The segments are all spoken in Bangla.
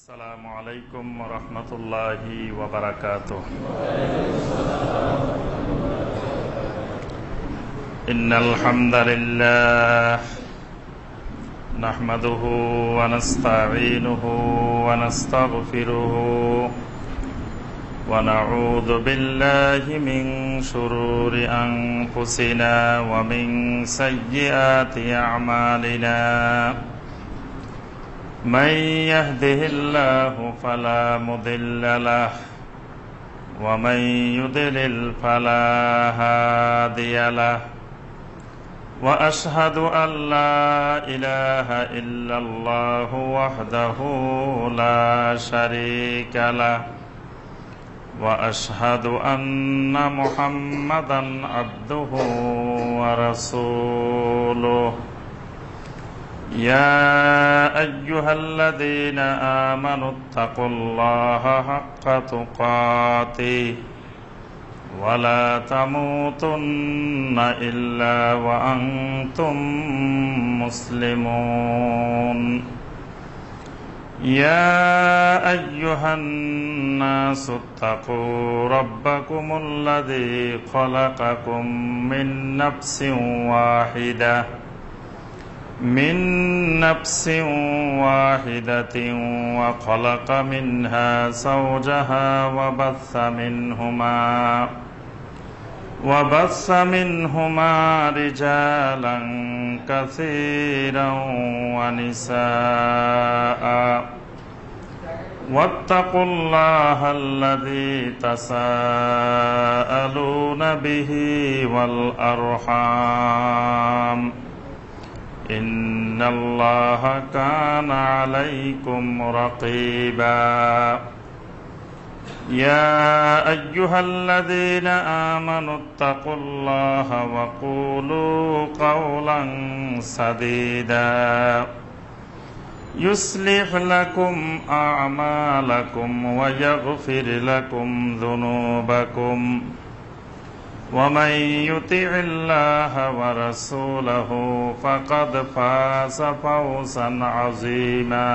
আসসালামু আলাইকুম ওয়া রাহমাতুল্লাহি ওয়া বারাকাতুহু। ইন্নাল হামদালিল্লাহ নাহমাদুহু ওয়া নাস্তাঈনুহু ওয়া নাস্তাগফিরুহু ওয়া নাউযু বিল্লাহি মিন শুরুরি আনফুসিনা ওয়া মিন সাইয়্যাতি আ'মালিনা। من يهده الله فلا مضل له ومن يضلل فلا هادي له وأشهد أن لا إله إلا الله وحده لا شريك له وأشهد أن محمدا عبده ورسوله يا أيها الذين آمنوا اتقوا الله حق تقاته ولا تموتن إلا وأنتم مسلمون يا أيها الناس اتقوا ربكم الذي خلقكم من نفس واحدة وخلق منها زوجها وبث منهما رجالا كثيرا ونساء واتقوا الله الذي تساءلون به والأرحام إن الله كان عليكم رقيبا يا أيها الذين آمنوا اتقوا الله وقولوا قولا سديدا يصلح لكم أعمالكم ويغفر لكم ذنوبكم ومن يطع الله ورسوله فقد فاز فوزا عظيما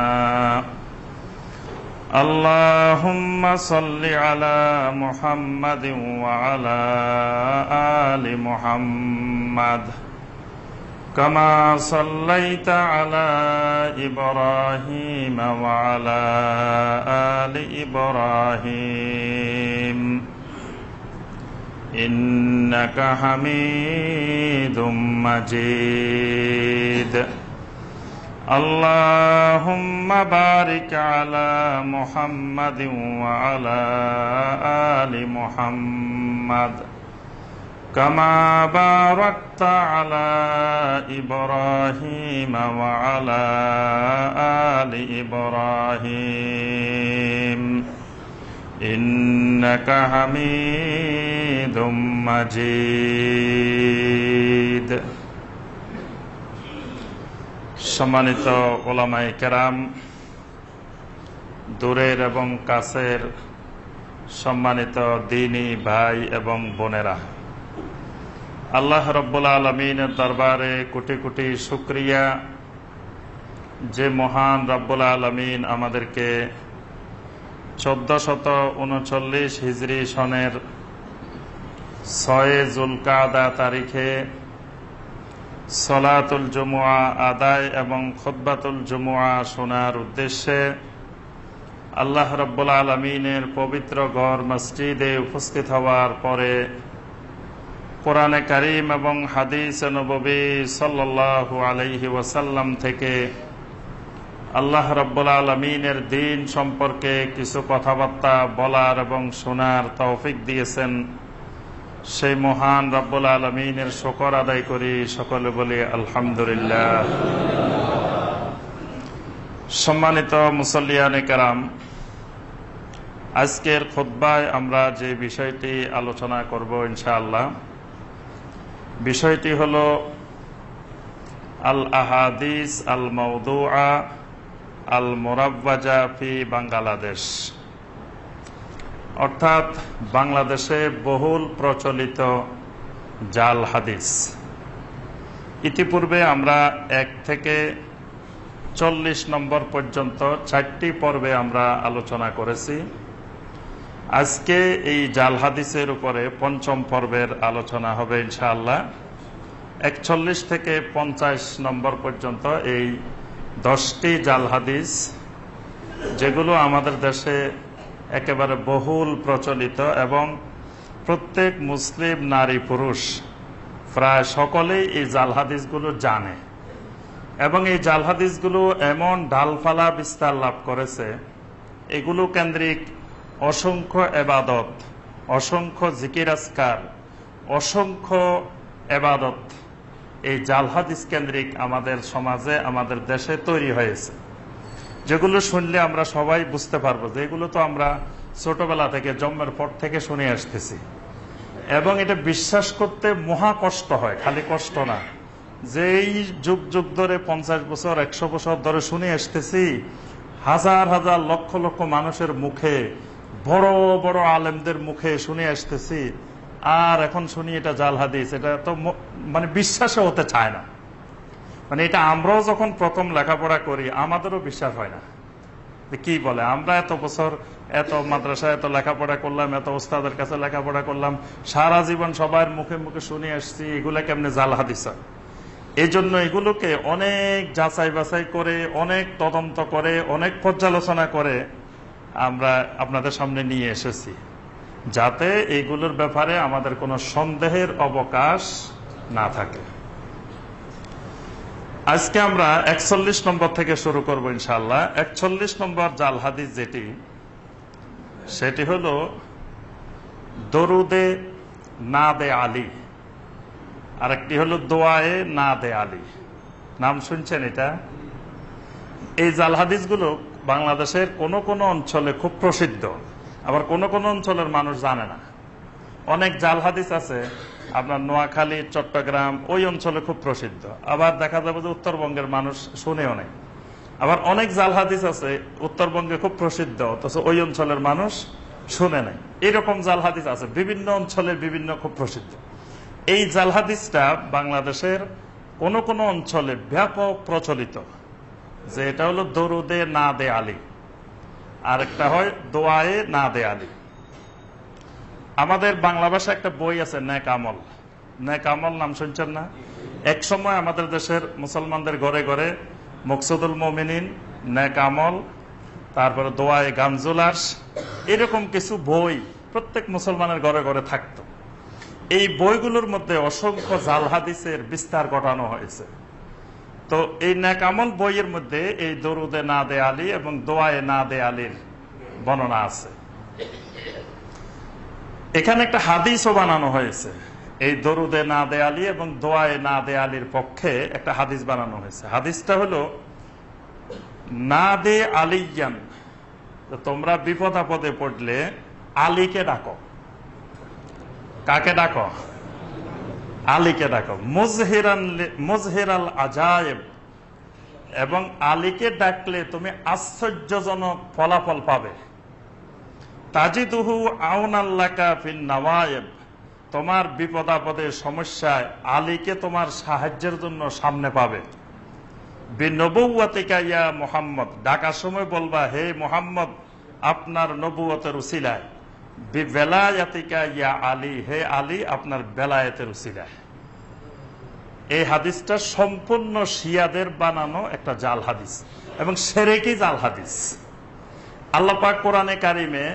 اللهم صل على محمد وعلى آل محمد كما صليت على إبراهيم وعلى آل إبراهيم إنك حميد مجيد اللهم بارك على محمد وعلى آل محمد كما باركت على إبراهيم وعلى آل إبراهيم إنك حميد مجيد। সম্মানিত ওলামায়ে কেরাম, দূরের এবং কাছের সম্মানিত দ্বীনী ভাই এবং বোনেরা, আল্লাহ রাব্বুল আলামিনের দরবারে কোটি কোটি শুকরিয়া যে মহান রাব্বুল আলামিন আমাদেরকে 1439 হিজরি সনের 6 জুলকাদা তারিখে সলাতুল জুমুআ আদায় এবং খুতবাতুল জুমুআ শোনার উদ্দেশ্যে আল্লাহ রাব্বুল আলামিনের পবিত্র ঘর মসজিদে উপস্থিত হওয়ার পরে কোরআনে কারীম এবং হাদিস নববী সাল্লাল্লাহু আলাইহি ওয়াসাল্লাম থেকে আল্লাহ রাব্বুল আলামিনের দ্বীন সম্পর্কে কিছু কথাবার্তা বলার এবং শোনার তৌফিক দিয়েছেন, সেই মহান রাব্বুল আলামিনের শুকর আদায় করি, সকলে বলি আলহামদুলিল্লাহ। সম্মানিত মুসল্লিয়ানে কেরাম, আজকের খুতবায় আমরা যে বিষয়টি আলোচনা করব ইনশাআল্লাহ, বিষয়টি হলো আল আহাদিস আল মাউদুআ আল মুরাওয়াজা ফি বাংলাদেশ, অর্থাৎ বাংলাদেশে বহুল প্রচলিত জাল হাদিস। ইতিপূর্বে আমরা 1 থেকে 40 নম্বর পর্যন্ত 4টি পর্বে আমরা আলোচনা করেছি। আজকে এই জাল হাদিসের উপরে 5ম পর্বের আলোচনা হবে ইনশাআল্লাহ। 41 থেকে 50 নম্বর পর্যন্ত এই 10টি জাল হাদিস, যেগুলো আমাদের দেশে একেবারে বহুল প্রচলিত এবং প্রত্যেক মুসলিম নারী পুরুষ প্রায় সকলেই এই জাল হাদিসগুলো জানে এবং এই জাল হাদিসগুলো এমন ডালপালা বিস্তার লাভ করেছে, এগুলো কেন্দ্রিক অসংখ্য এবাদত, অসংখ্য জিকির আজকার, অসংখ্য এবাদত এই জাল হাদিস কেন্দ্রিক আমাদের সমাজে, আমাদের দেশে তৈরি হয়েছে, যেগুলো শুনলে আমরা সবাই বুঝতে পারবো যে এগুলো তো আমরা ছোটবেলা থেকে, জন্মের পর থেকে শুনে আসতেছি এবং এটা বিশ্বাস করতে মহা কষ্ট হয়। খালি কষ্ট না, যে এই যুগ যুগ ধরে 50 বছর 100 বছর ধরে শুনে আসতেছি, হাজার হাজার লক্ষ লক্ষ মানুষের মুখে, বড় বড় আলেমদের মুখে শুনে আসতেছি, আর এখন শুনি এটা জাল হাদিস, এটা তো মানে বিশ্বাসে হতে চায় না। মানে এটা আমরাও যখন প্রথম লেখাপড়া করি আমাদেরও বিশ্বাস হয় না, কি বলে, আমরা এত বছর এত মাদ্রাসায় এত লেখাপড়া করলাম, এত ওস্তাদের কাছে লেখাপড়া করলাম, সারা জীবন সবার মুখে মুখে শুনে আসছি, এগুলা কেমনে জাল হাদিস। এই জন্য এগুলোকে অনেক যাচাই বাছাই করে, অনেক তদন্ত করে, অনেক পর্যালোচনা করে আমরা আপনাদের সামনে নিয়ে এসেছি, যাতে এইগুলোর ব্যাপারে আমাদের কোনো সন্দেহের অবকাশ না থাকে। আজকে আমরা 41 নম্বর থেকে শুরু করব ইনশাআল্লাহ। 41 নম্বর জাল হাদিস যেটি, সেটি হলো দরুদে না দে আলী, আরেকটি হলো দোয়ায়ে না দে আলী। নাম শুনছেন এটা? এই জাল হাদিসগুলো বাংলাদেশের কোন কোন অঞ্চলে খুব প্রসিদ্ধ, আবার কোন কোন অঞ্চলের মানুষ জানে না। অনেক জাল হাদিস আছে আপনার নোয়াখালী, চট্টগ্রাম ওই অঞ্চলে খুব প্রসিদ্ধ, আবার দেখা যাবে যে উত্তরবঙ্গের মানুষ শুনেও নেই। আবার অনেক জাল হাদিস আছে উত্তরবঙ্গে খুব প্রসিদ্ধ, অথচ ওই অঞ্চলের মানুষ শুনে নাই। এরকম জাল হাদিস আছে বিভিন্ন অঞ্চলে, বিভিন্ন খুব প্রসিদ্ধ। এই জাল হাদিসটা বাংলাদেশের কোন কোন অঞ্চলে ব্যাপক প্রচলিত, যে এটা হলো দরুদে না দে আলী, আর একটা হয় দোয়ায়ে না দে আলী। আমাদের বাংলা ভাষায় একটা বই আছে নেক আমল। নেক আমল নাম শুনছেন না? এক সময় আমাদের দেশের মুসলমানদের ঘরে ঘরে মকসুদুল মুমিনিন, নেক আমল, তারপরে দোয়ায়ে গানজুলাস, এরকম কিছু বই প্রত্যেক মুসলমানের ঘরে ঘরে থাকতো। এই বইগুলোর মধ্যে অসংখ্য জাল হাদিসের বিস্তার ঘটানো হয়েছে। তো এই নেক আমল বইয়ের মধ্যে এই দরুদে না দে আলী এবং দোয়ায়ে না দে আলীর বর্ণনা আছে। এখানে একটা হাদিসও বানানো হয়েছে, এই দরুদে না দে আলী এবং দোয়ায়ে না দে আলীর পক্ষে একটা হাদিস বানানো হয়েছে। হাদিসটা হলো না দে আলিয়ান, তোমরা বিপদ আপদে পড়লে আলীকে ডাকো। কাকে ডাকো? আলীকে ডাকো। মুজহিরাল আজায়েব, এবং আলীকে ডাকলে তুমি আশ্চর্যজনক ফলাফল পাবে। তাজিদুহু আউনাল্লাকা ফিন নাওয়ায়েব, তোমার বিপদ আপদে সমস্যায় আলীকে তোমার সাহায্যের জন্য সামনে পাবে। বিনবুওয়াতিকা ইয়া মুহাম্মদ, ডাকার সময় বলবা হে মুহাম্মদ, আপনার নবুয়তের উসিলায়। বিবেলায়াতিকা ইয়া আলী, হে আলী আপনার বেলায়েতের উসিলায়। এই হাদিসটা সম্পূর্ণ শিয়াদের বানানো একটা জাল হাদিস এবং সেরেকি জাল হাদিস। আল্লাহ পাক কোরআনে কারিমে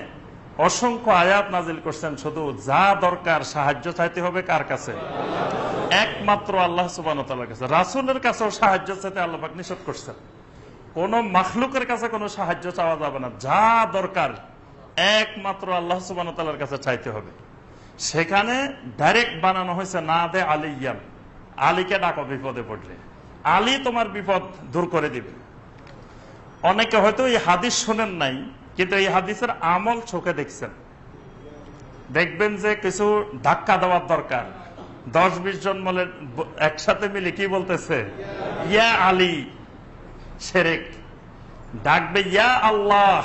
অসংখ্য আয়াত নাজিল করছেন, শুধু যা দরকার সাহায্য চাইতে হবে কার কাছে? একমাত্র আল্লাহ সুবহানাহু ওয়া তাআলার কাছে। রাসূলের কাছেও সাহায্য চাইতে আল্লাহ পাক নিষেধ করছেন। কোন মাখলুকের কাছে কোনো সাহায্য চাওয়া যাবে না, যা দরকার একমাত্র আল্লাহ সুবহানাহু ওয়া তাআলার কাছে চাইতে হবে। সেখানে ডাইরেক্ট বানানো হয়েছে না দে আলিয়ান, আলীকে ডাকো বিপদে পড়লে, আলী তোমার বিপদ দূর করে দিবে। অনেকে হয়তো এই হাদিস শোনেন নাই, কিন্তু এই হাদিসের আমল চোখে দেখছেন। দেখবেন যে কিছু ধাক্কা দেওয়ার দরকার, 10-20 জন মিলে একসাথে মিলে কি বলতেছে? ইয়া আলী। শিরক। ডাকবে ইয়া আল্লাহ,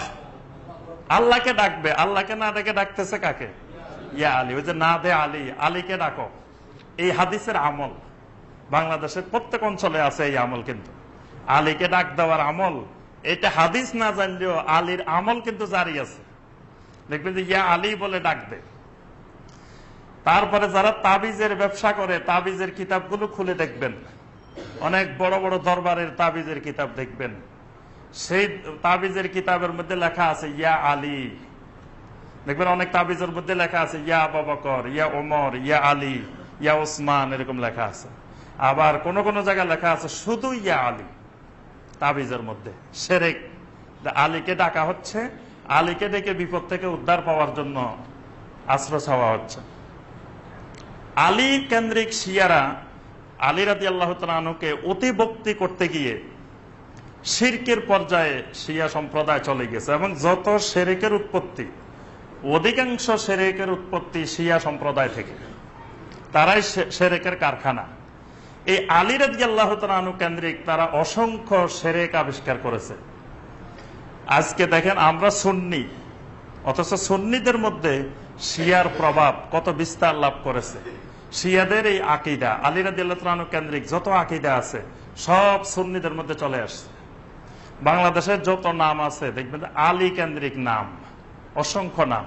আল্লাহকে ডাকবে, আল্লাহকে না ডেকে ডাকতেছে কাকে? ইয়া আলী। ওই যে না দে আলী, আলীকে ডাকো। এই হাদিসের আমল বাংলাদেশের প্রত্যেক অঞ্চলে আছে এই আমল, কিন্তু আলীকে ডাক দেওয়ার আমল, এটা হাদিস না জানলেও আলীর আমল কিন্তু জারি আছে। দেখবেন যে ইয়া আলী বলে ডাকবে। তারপরে যারা তাবিজের ব্যবসা করে, তাবিজের কিতাবগুলো খুলে দেখবেন, অনেক বড় বড় দরবারের তাবিজের কিতাব দেখবেন, সেই তাবিজের কিতাবের মধ্যে লেখা আছে ইয়া আলী। দেখবেন অনেক তাবিজের মধ্যে লেখা আছে ইয়া আবু বকর, ইয়া ওমর, ইয়া আলী, ইয়া ওসমান, এরকম লেখা আছে। আবার কোন কোন জায়গায় লেখা আছে শুধু ইয়া আলী তাবিজের মধ্যে। শিরক। আলীকে ডাকা হচ্ছে, আলীকে ডেকে বিপদ থেকে উদ্ধার পাওয়ার জন্য আশ্রয় চাওয়া হচ্ছে। আলী কেন্দ্রিক শিয়ারা আলী রাদিয়াল্লাহু তাআলা আনহুকে অতিভক্তি করতে গিয়ে শিরকের পর্যায়ে শিয়া সম্প্রদায় চলে গেছে, এবং যত শিরকের উৎপত্তি, অধিকাংশ শিরকের উৎপত্তি শিয়া সম্প্রদায় থেকে। তারাই শিরকের কারখানা। এই আলী রাদিয়াল্লাহু তাআলা আনহু কেন্দ্রিক তারা অসংখ্য শিরক আবিষ্কার করেছে। আজকে দেখেন আমরা সুন্নি, অথচ সুন্নিদের মধ্যে শিয়ার প্রভাব কত বিস্তার লাভ করেছে। শিয়াদের এই আকীদা, আলী রাদিয়াল্লাহু তাআলা আনহু কেন্দ্রিক যত আকীদা আছে সব সুন্নিদের মধ্যে চলে আসছে। বাংলাদেশের যত নাম আছে দেখবেন আলী কেন্দ্রিক নাম, অসংখ্য নাম।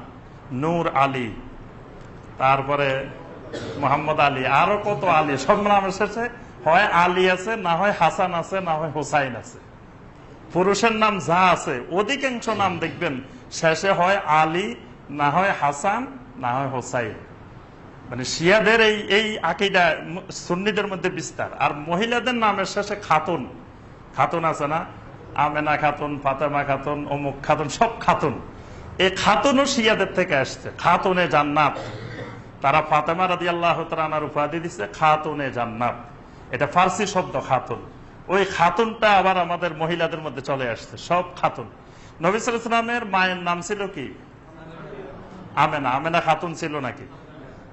নূর আলী, তারপরে মোহাম্মদ আলী, আরো কত আলী, সব নাম এসেছে। হয় আলী আছে, না হয় হাসান আছে, না হয় হোসাইন আছে। পুরুষের নাম যা আছে অধিকাংশ নাম দেখবেন শেষে হয় আলী, না হয় হাসান, না হয় হোসাইন। মানে শিয়াদের এই আকীদা সুন্নিদের মধ্যে বিস্তার। আর মহিলাদের নামের শেষে খাতুন, খাতুন আছে না, আমেনা খাতুন, ফাতেমা খাতুন, অমুক খাতুন, সব খাতুন। এই খাতুনও শিয়াদের থেকে আসছে। খাতুনে জান্নাত, তারা ফাতেমা রাদিয়াল্লাহু তাআলা আনহার উপাধি দিচ্ছে খাতুনে জান্নাত। এটা ফার্সি শব্দ খাতুন। ওই খাতুনটা আবার আমাদের মহিলাদের মধ্যে চলে আসছে, সব খাতুন। নবী সাল্লাল্লাহু আলাইহি ওয়াসাল্লামের মায়ের নাম ছিল কি? আমেনা। আমেনা খাতুন ছিল নাকি?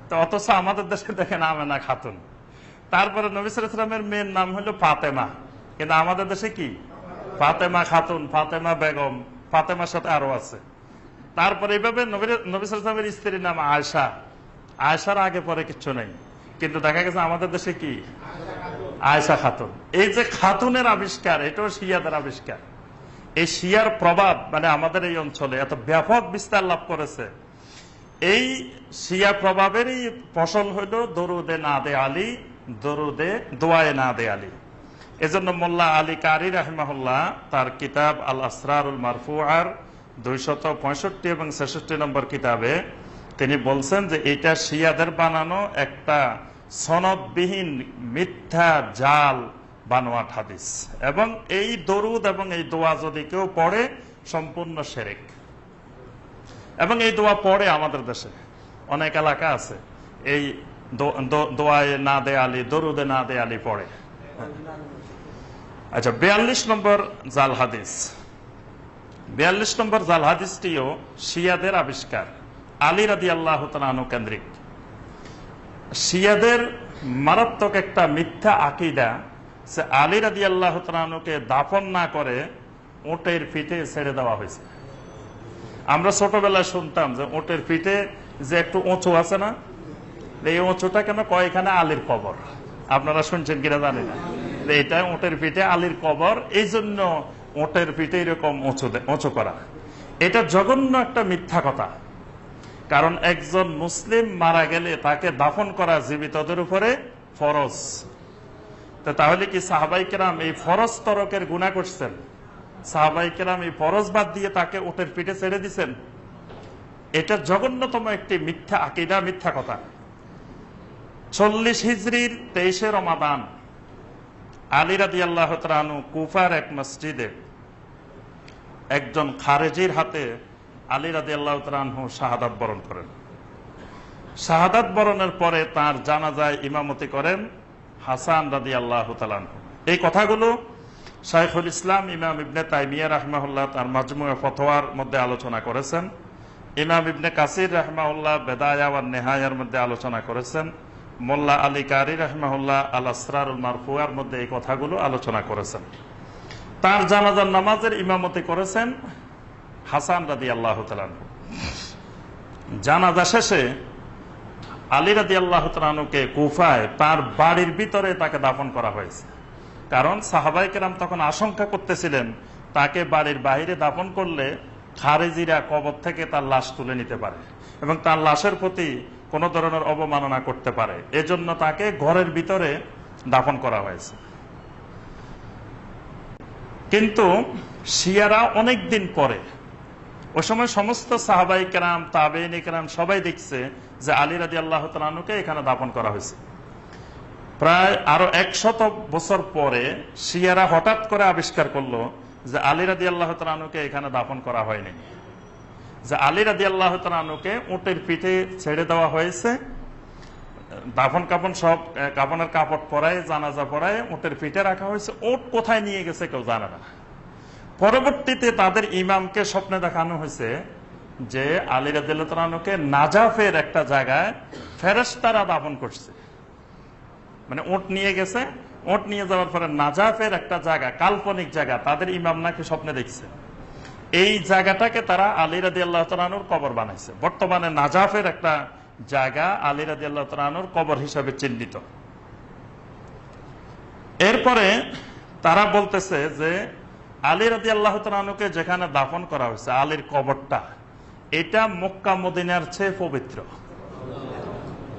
তো অথচ আমাদের দেশে দেখেন আমেনা খাতুন। তারপরে নবী সাল্লাল্লাহু আলাইহি ওয়াসাল্লামের মেয়ের নাম হলো ফাতেমা, কিন্তু আমাদের দেশে কি? ফাতেমা খাতুন, ফাতেমা বেগম, ফাতেমার সাথে আরো আছে। তারপরে এইভাবে নবী সাল্লাল্লাহু আলাইহি ওয়াসাল্লামের স্ত্রীর নাম আয়েশা। আয়েশার আগে পরে কিচ্ছু নেই, কিন্তু দেখা গেছে আমাদের দেশে কি? আয়েশা খাতুন। এই যে খাতুনের আবিষ্কার, এটাও শিয়াদের আবিষ্কার। এই শিয়ার প্রভাব মানে আমাদের এই অঞ্চলে এত ব্যাপক বিস্তার লাভ করেছে। এই শিয়া প্রভাবেরই ফসল হইল দরুদে না দে আলী, দরুদে দোয়ায়ে না দে আলী। এজন্য মোল্লা আলী কারি রাহিমাহুল্লাহ তার কিতাব আল আসরারুল মারফুআর 265 এবং 66 নম্বর কিতাবে তিনি বলছেন যে এটা শিয়াদের বানানো একটা সনদবিহীন মিথ্যা জাল বানোয়াট হাদিস, এবং এই দরুদ এবং এই দোয়া যদি কেউ পড়ে সম্পূর্ণ শিরক। এবং এই দোয়া পড়ে আমাদের দেশে অনেক এলাকা আছে এই দোয়ায়ে না দে আলী, দরুদে না দে আলী পড়ে। আচ্ছা, 42 নম্বর জাল হাদিস। 42 নম্বর জাল হাদিসটিও শিয়াদের আবিষ্কার, আলী রাদিয়াল্লাহু তাআলা আনহু কেন্দ্রিক। শিয়াদের মারাত্মক একটা মিথ্যা আকীদা, সে আলী রাদিয়াল্লাহু তাআলা আনহুকে দাফন না করে ওটের পিঠে ছেড়ে দেওয়া হয়েছে। আমরা ছোটবেলায় শুনতাম যে ওটের পিঠে যে একটু উঁচু আছে না, এই উঁচুটা কেন কয় এখানে আলীর কবর। আপনারা শুনছেন কিনা জানি না, এটা ওটের পিঠে আলীর কবর, এই জন্য ওটের পিঠে এরকম উঁচু করা। এটা জঘন্য একটা মিথ্যা কথা। কারণ একজন মুসলিম মারা গেলে তাকে দাফন করা জীবিতদের উপরে ফরজ। তাহলে কি সাহাবাই কেরাম এই ফরজ তরকের গুনাহ করছেন? সাহাবাই কেরাম এই ফরজ বাদ দিয়ে তাকে ওটের পিঠে ছেড়ে দিচ্ছেন? এটা জঘন্যতম একটি মিথ্যা আকীদা, মিথ্যা কথা। 40 হিজরির 23 রমাদান আলী রাদিয়াল্লাহু তাআলা আনহু কুফার এক মসজিদে একজন খারেজির হাতে আলী রাদিয়াল্লাহু তাআলা আনহু শাহাদাত বরণ করেন। শাহাদাত বরণের পরে তার জানাজায় ইমামতি করেন হাসান রাদিয়াল্লাহু তাআলা আনহু। এই কথাগুলো শাইখুল ইসলাম ইমাম ইবনে তাইমিয়া রাহিমাহুল্লাহ তার মাজমুয়ে ফতোয়ার মধ্যে আলোচনা করেছেন। ইমাম ইবনে কাসির রাহিমাহুল্লাহ বেদায়া ওয়ান নেহায়ার মধ্যে আলোচনা করেছেন। মোল্লা আলী কারি রাহিমাহুল্লাহ আল আসরারুল মারফুআর মধ্যে এই কথাগুলো আলোচনা করেছেন। তার জানাজার নামাজের ইমামতি করেছেন হাসান রাদিয়াল্লাহু তাআলা আনহু। জানাজা শেষে আলী রাদিয়াল্লাহু তাআলা আনহুকে কুফায় তার বাড়ির ভিতরে তাকে দাফন করা হয়েছে। কারণ সাহাবায়ে কেরাম তখন আশঙ্কা করতেছিলেন তাকে বাড়ির বাইরে দাফন করলে খারেজিরা কবর থেকে তার লাশ তুলে নিতে পারে এবং তার লাশের প্রতি কোনো ধরনের অবমাননা করতে পারে, এজন্য তাকে ঘরের ভিতরে দাফন করা হয়েছে। কিন্তু শিয়ারা অনেক দিন পরে, ওই সময় সমস্ত সাহাবায়ে কেরাম, তাবেঈন কেরাম সবাই দেখছে যে আলী রাদিয়াল্লাহু তাআলা আনহুকে এখানে দাফন করা হয়েছে। প্রায় আরো 100 বছর পরে শিয়ারা হঠাৎ করে আবিষ্কার করলো যে আলী রাদিয়াল্লাহু তাআলা আনহুকে এখানে দাফন করা হয়নি, যে আলী রাদিয়াল্লাহু তাআলা আনহুকে উটের পিঠে ছেড়ে দেওয়া হয়েছে, দাফন কাফন সব কাফনের কাপড় পরায়, জানাজা পরায় উটের পিঠে রাখা হয়েছে। উট কোথায় নিয়ে গেছে কেউ জানে না। পরবর্তীতে তাদের ইমামকে স্বপ্নে দেখানো হয়েছে যে আলী রাদিয়াল্লাহু তাআলা আনহুকে নাজাফের একটা জায়গায় ফেরেশতারা দাফন করছে, মানে উট নিয়ে গেছে, উট নিয়ে যাওয়ার পরে নাজাফের একটা জায়গা, কাল্পনিক জায়গা, তাদের ইমাম নাকি স্বপ্নে দেখছে। এই জায়গাটাকে তারা আলী রাদিয়াল্লাহু তাআলা আনহুর কবর বানাইছে। বর্তমানে নাজাফের একটা জায়গা আলী রাদিয়াল্লাহু তাআলা আনহুর কবর হিসাবে চিহ্নিত। এরপরে তারা বলতেছে যে আলী রাদিয়াল্লাহু তাআলা আনহুকে যেখানে দাফন করা হয়েছে, আলীর কবরটা, এটা মক্কা মদিনার চেয়ে পবিত্র।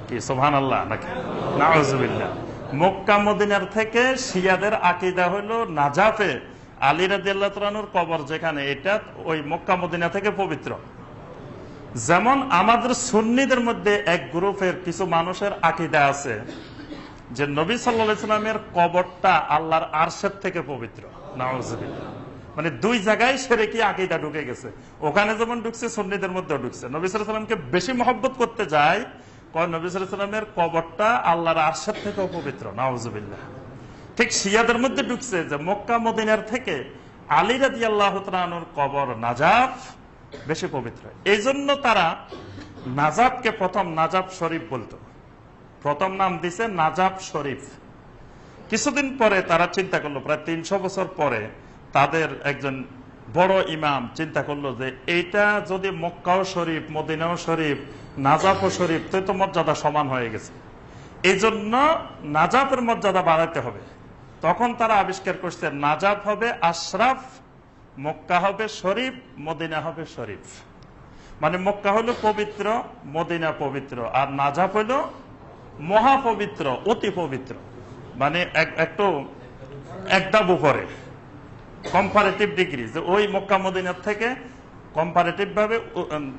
কি সুবহানাল্লাহ নাকি নাউজুবিল্লাহ? মক্কা মদিনার থেকে শিয়াদের আকীদা হলো নাজাফে আলী রাদিয়াল্লাহু তাআলা আনহুর কবর যেখানে, এটা ওই মক্কা মদিনা থেকে পবিত্র। যেমন আমাদের সুন্নিদের মধ্যে এক গ্রুপের কিছু মানুষের আকীদা আছে যে নবী সাল্লাল্লাহু আলাইহি সাল্লামের কবরটা আল্লাহর আরশের থেকে পবিত্র। নাউজুবিল্লাহ। মানে দুই জায়গায় শিরকি আকীদা ঢুকে গেছে। ওখানে যেমন ঢুকছে, সুন্নিদের মধ্যেও ঢুকছে। নবী সাল্লাল্লাহু আলাইহি সাল্লামকে বেশি মহব্বত করতে যায়, কয় নবী সাল্লাল্লাহু আলাইহি সাল্লামের কবরটা আল্লাহর আরশের থেকেও পবিত্র। নাউজুবিল্লাহ। ঠিক শিয়াদের মধ্যে ঢুকছে যে মক্কা মদিনার থেকে আলী রাদিয়াল্লাহু তাআলা আনহুর কবর নাজাফ বেশি পবিত্র। এই জন্য তারা নাজাফকে প্রথম নাজাফ শরীফ বলতো, প্রথম নাম দিছে নাজাফ শরীফ। কিছুদিন পরে তারা চিন্তা করলো, প্রায় 300 বছর পরে তাদের একজন বড় ইমাম চিন্তা করলো যে এইটা যদি মক্কাও শরীফ, মদিনাও শরীফ, নাজাফও শরীফ, তো মর্যাদা সমান হয়ে গেছে, এই জন্য নাজাফের মর্যাদা বাড়াতে হবে। তখন তারা আবিষ্কার করছে নাজাফ হবে আশরাফ, মক্কা হবে শরীফ, মদিনা হবে শরীফ। মানে মক্কা হলো পবিত্র, মদিনা পবিত্র, আর নাজাফ হলো মহাপবিত্র, অতি পবিত্র। মানে একটু একদম উপরে, কম্পারেটিভ ডিগ্রি, যে ওই মক্কা মদিনার থেকে কম্পারেটিভ ভাবে,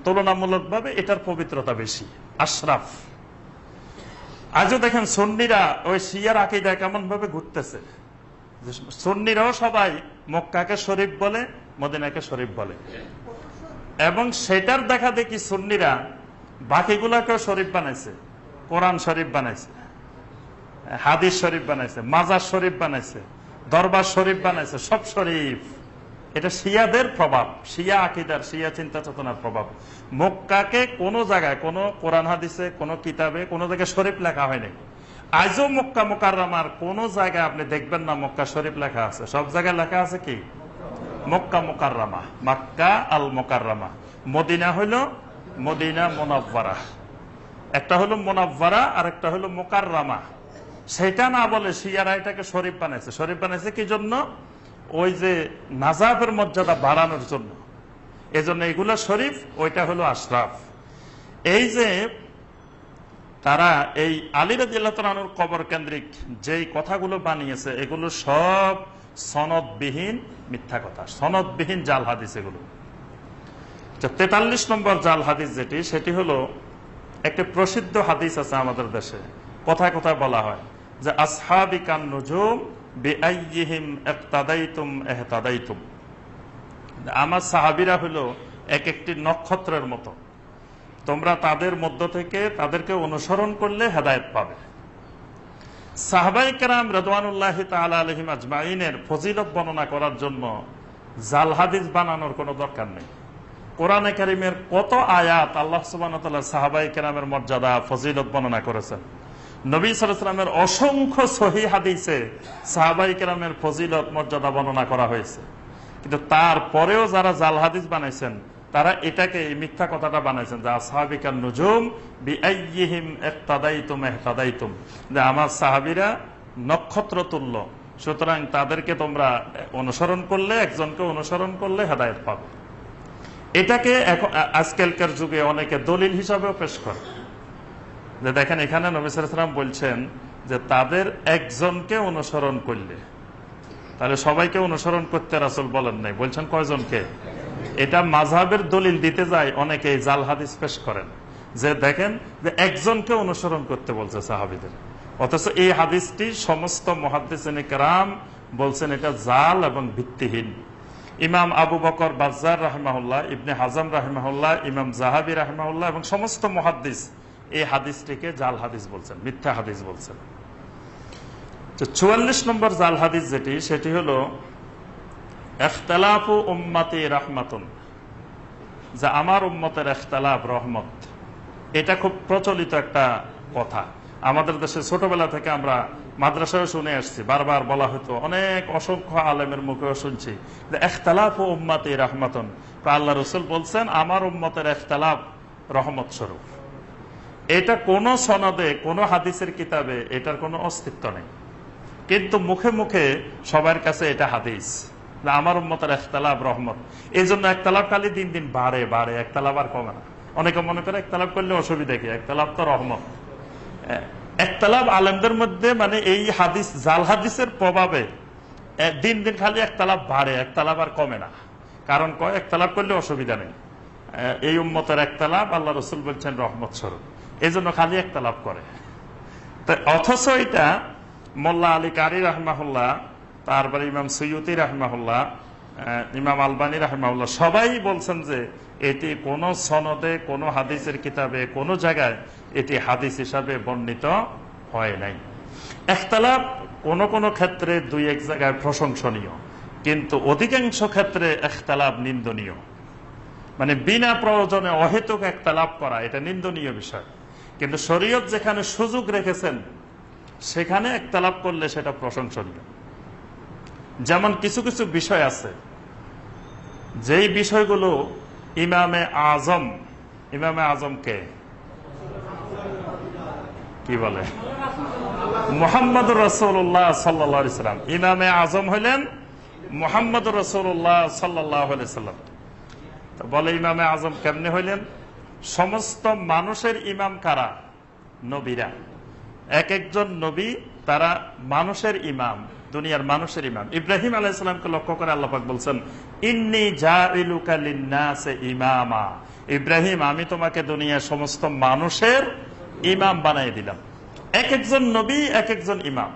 তুলনামূলক ভাবে এটার পবিত্রতা বেশি, আশরাফ। আজও দেখেন সুন্নিরা ওই শিয়ার আকীদায় কেমন ভাবে ঘুরতেছে। সুন্নিরাও সবাই মক্কাকে শরীফ বলে, মদিনাকে শরীফ বলে, এবং সেটার দেখা দেখি সুন্নিরা বাকিগুলাকেও শরীফ বানাইছে। কোরআন শরীফ বানাইছে, হাদিস শরীফ বানাইছে, মাজার শরীফ বানাইছে, দরবার শরীফ বানাইছে, সব শরীফ। এটা শিয়াদের প্রভাব, শিয়া আকীদার, শিয়া চিন্তা চেতনার প্রভাব। মক্কাকে কোনো জায়গায়, কোনো কোরআন হাদিসে, কোনো কিতাবে, কোনো জায়গায় শরীফ লেখা হয়নি। আজও মক্কা মুকাররমার কোন জায়গায় আপনি দেখবেন না মক্কা শরীফ লেখা আছে। সব জায়গায় লেখা আছে কি মক্কা মুকাররমা, মক্কা আল মুকাররমা। মদিনা হইল মদিনা মুনাওয়ারা, একটা হলো মুনাওয়ারা আর একটা হলো মুকাররমা। সেটা না বলে শিয়ারা এটাকে শরীফ বানাইছে। শরীফ বানাইছে কি জন্য? ওই যে নাজাফের মর্যাদা বাড়ানোর জন্য। এজন্য এগুলা শরীফ, ওইটা হলো আশরাফ। এই যে তারা এই আলী রাদিয়াল্লাহু তাআলা আনহুর কবর কেন্দ্রিক যেই কথাগুলো বানিয়েছে, এগুলো সব সনদবিহীন মিথ্যা কথা, সনদবিহীন জাল হাদিস। এগুলো 43 নম্বর জাল হাদিস যেটি, সেটি হলো একটি প্রসিদ্ধ হাদিস আছে আমাদের দেশে, কথায় কথায় বলা হয় যে আসহাবি কান নুজুম বিআইয়িহিম ইক্তাদাইতুম ইহতাদাইতুম। আমার সাহাবীরা হলো এক একটি নক্ষত্রের মতো, তোমরা তাদের মধ্য থেকে তাদেরকে অনুসরণ করলে হেদায়েত পাবে। সাহাবায়ে কেরাম রিদওয়ানুল্লাহি তাআলা আলাইহিম আজমাইনের ফজিলত বর্ণনা করার জন্য জাল হাদিস বানানোর কোনো দরকার নেই। কোরআনে কারীমের কত আয়াত আল্লাহ সুবহানাহু ওয়া তাআলা সাহাবায়ে কেরামের মর্যাদা, ফজিলত বর্ণনা করেছেন। নবী সাল্লাল্লাহু আলাইহি ওয়াসাল্লামের অসংখ্য সহিহ হাদিসে সাহাবায়ে কেরামের ফজিলত, মর্যাদা বর্ণনা করা হয়েছে। কিন্তু তারপরেও যারা জাল হাদিস বানাইছেন, তারা এটাকে, এই মিথ্যা কথাটা বানাইছেন যে আসহাবি কান নুজুম বিআইয়িহিম ইক্তাদাইতুম ইহতাদাইতুম, যে আমার সাহাবীরা নক্ষত্র তুল্য, সুতরাং তাদেরকে তোমরা অনুসরণ করলে, একজনকে অনুসরণ করলে হেদায়েত পাবে। এটাকে এখন আজকালকার যুগে অনেকে দলিল হিসাবেও পেশ করে, যে দেখেন এখানে নবী সাল্লাল্লাহু আলাইহি ওয়াসাল্লাম বলছেন যে তাদের একজনকে অনুসরণ করলে, তাহলে সবাইকে অনুসরণ করতে রাসূল বলেন নাই, বলছেন কয়জনকে। এটা মাযহাবের দলিল দিতে যায় অনেকে জাল হাদিস পেশ করেন, যে দেখেন যে একজনকে অনুসরণ করতে বলছে সাহাবীদের, অথচ এই হাদিসটি সমস্ত মুহাদ্দিসিনে কেরাম বলছেন এটা জাল এবং ভিত্তিহীন। ইমাম আবু বকর বাজ্জার রাহিমাহুল্লাহ, ইবনে হাজম রাহিমাহুল্লাহ, ইমাম যাহাবী রাহিমাহুল্লাহ এবং সমস্ত মুহাদ্দিস এই হাদিসটিকে জাল হাদিস বলছেন, মিথ্যা হাদিস বলছেন। 44 নম্বর জাল হাদিস যেটি, সেটি হলো ইখতিলাফু উম্মতি রাহমাতুন, যে আমার উম্মতের ইখতিলাফ রহমত। এটা খুব প্রচলিত একটা কথা, আমাদের দেশে ছোটবেলা থেকে আমরা মাদ্রাসায় শুনে আসছি, বারবার বলা হতো, অনেক অসংখ্য আলেমের মুখেও শুনছি যে ইখতিলাফু উম্মতি রাহমাতুন। আল্লাহ রাসূল বলছেন আমার উম্মতের ইখতিলাফ রহমত স্বরূপ। এটা কোন সনদে, কোন হাদিসের কিতাবে এটার কোনো অস্তিত্ব নেই, কিন্তু মুখে মুখে সবার কাছে এটা হাদিস, আমার উম্মতের ইখতিলাফ রহমত। এই জন্য ইখতিলাফ খালি দিন দিন বাড়ে বাড়ে, ইখতিলাফ আর কমে না। অনেকে মনে করে ইখতিলাফ করলে অসুবিধা কি, ইখতিলাফ তো রহমত। ইখতিলাফ আলেমদের মধ্যে মানে এই হাদিস, জাল হাদিসের প্রভাবে দিন দিন খালি ইখতিলাফ বাড়ে, ইখতিলাফ আর কমে না। কারণ কয় ইখতিলাফ করলে অসুবিধা নেই, এই উম্মতের ইখতিলাফ আল্লাহ রাসূল বলছেন রহমত স্বরূপ, এই জন্য খালি ইখতিলাফ করে। অথচ এটা মোল্লা আলী কারি রাহমাহুল্লাহ, তারপরে ইমাম সৈয়ুতি রাহমাহুল্লাহ, ইমাম আলবানী রাহমাহুল্লাহ সবাই বলছেন যে এটি কোন সনদে, কোন হাদিসের কিতাবে, কোন জায়গায় এটি হাদিস হিসাবে বর্ণিত হয় নাই। ইখতিলাফ কোন কোন ক্ষেত্রে দুই এক জায়গায় প্রশংসনীয়, কিন্তু অধিকাংশ ক্ষেত্রে ইখতিলাফ নিন্দনীয়। মানে বিনা প্রয়োজনে অহেতুক ইখতিলাফ করা এটা নিন্দনীয় বিষয়, কিন্তু শরীয়ত যেখানে সুযোগ রেখেছেন সেখানে ইখতিলাফ করলে সেটা প্রশংসনীয়। যেমন কিছু কিছু বিষয় আছে যেই বিষয়গুলো ইমামে আজমকে কি বলে, মুহাম্মদুর রাসূলুল্লাহ সাল্লাল্লাহু আলাইহি সাল্লাম, ইমামে আজম হইলেন মুহাম্মদুর রাসূলুল্লাহ সাল্লাল্লাহু আলাইহি সাল্লাম। তো বলে ইমামে আজম কেমনে হইলেন? সমস্ত মানুষের ইমাম কারা? নবীরা। এক একজন নবী তারা মানুষের ইমাম, দুনিয়ার মানুষের ইমাম। ইব্রাহিম আলাইহিস সালামকে লক্ষ্য করে আল্লাহ পাক বলছেন, ইন্নী জাইলুকা লিন-নাসি ইমামা, ইব্রাহিম আমি তোমাকে দুনিয়ার সমস্ত মানুষের ইমাম বানাই দিলাম। এক একজন নবী, এক একজন ইমাম।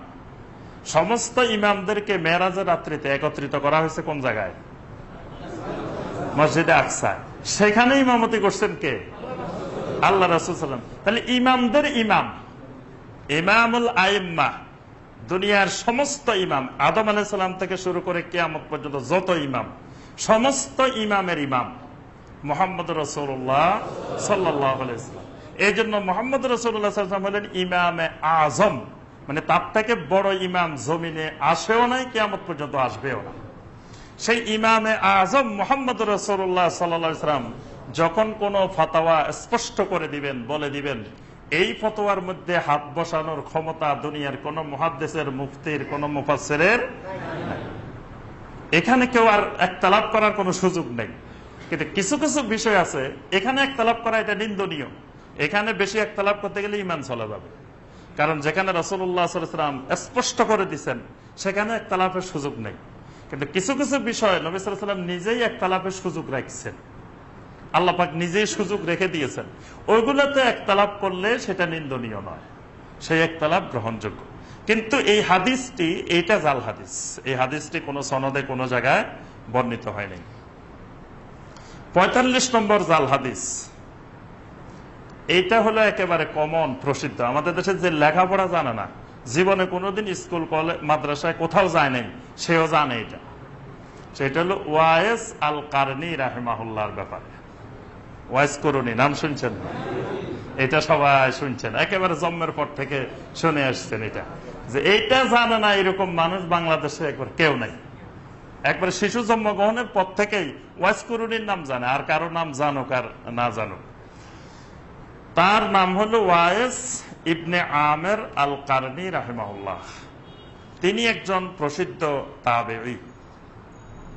সমস্ত ইমামদেরকে মেরাজের রাত্রিতে একত্রিত করা হয়েছে কোন জায়গায়? মসজিদে আকসা। সেখানে ইমামতি করছেন কে? আল্লাহ রাসূল সাল্লাল্লাহু আলাইহি ওয়াসাল্লাম। তাহলে ইমামদের ইমাম, ইমামুল আইম্মা, দুনিয়ার সমস্ত ইমাম, আদম আলাইহিস সালাম থেকে শুরু করে কিয়ামত পর্যন্ত যত ইমাম, সমস্ত ইমামের ইমাম মুহাম্মদুর রাসূলুল্লাহ সাল্লাল্লাহু আলাইহি ওয়াসাল্লাম। এই জন্য মুহাম্মদুর রাসূলুল্লাহ সাল্লাল্লাহু আলাইহি ওয়াসাল্লাম হলেন ইমামে আজম, মানে তার থেকে বড় ইমাম জমিনে আসেও নাই, কিয়ামত পর্যন্ত আসবেও না। সেই ইমামে আজম মুহাম্মদুর রাসূলুল্লাহ সাল্লাল্লাহু আলাইহি ওয়াসাল্লাম যখন কোন ফতোয়া স্পষ্ট করে দিবেন, বলে দিবেন এই ফতোয়ার মধ্যে হাত বসানোর ক্ষমতা দুনিয়ার কোন মুহাদ্দিসের, মুফতির, কোন মুফাসসিরের নাই। এখানে কেউ আর ইখতিলাফ করার কোনো সুযোগ নেই। কিন্তু কিছু কিছু বিষয় আছে এখানে ইখতিলাফ করা এটা নিন্দনীয়। এখানে বেশি ইখতিলাফ করতে গেলে ঈমান চলে যাবে, কারণ যেখানে রাসূলুল্লাহ সাল্লাল্লাহু আলাইহি ওয়াসাল্লাম স্পষ্ট করে দিয়েছেন সেখানে ইখতিলাফের সুযোগ নেই। কিন্তু কিছু কিছু বিষয় নবী সাল্লাল্লাহু আলাইহি ওয়াসাল্লাম নিজেই ইখতিলাফের সুযোগ রাখছেন, আল্লাহ পাক নিজেই সুযোগ রেখে দিয়েছেন। ওইগুলোতে ইখতিলাফ করলে সেটা নিন্দনীয় নয়, সেই ইখতিলাফ গ্রহণযোগ্য। কিন্তু এই হাদিসটি, এইটা জাল হাদিস। এই হাদিসটি কোন সনদে কোন জায়গায় বর্ণিত হয়নি। 45 নম্বর জাল হাদিস, এইটা হলো একেবারে কমন, প্রসিদ্ধ। আমাদের দেশে যে লেখাপড়া জানে না, জীবনে কোনোদিন স্কুল, কলেজ, মাদ্রাসায় কোথাও যায় নাই, সেও জানে এটা। সেটা হলো ওয়াইস আল কারনি রাহিমাহুল্লাহর ব্যাপারে। ওয়াইস করুনি নাম শুনছেন? এটা সবাই শুনছেন, একেবারে জন্মের পর থেকে শুনে আসছেন এটা। যে এইটা জানে না এরকম মানুষ বাংলাদেশে একবার কেউ নাই। একবার শিশু জন্মগ্রহণের পর থেকেই ওয়াইস করুনির নাম জানে, আর কারো নাম জানুক আর না জানুক। তার নাম হলো ওয়াইস ইবনে আমের আল কারনি রাহিমাহুল্লাহ। তিনি একজন প্রসিদ্ধ তাবেঈ।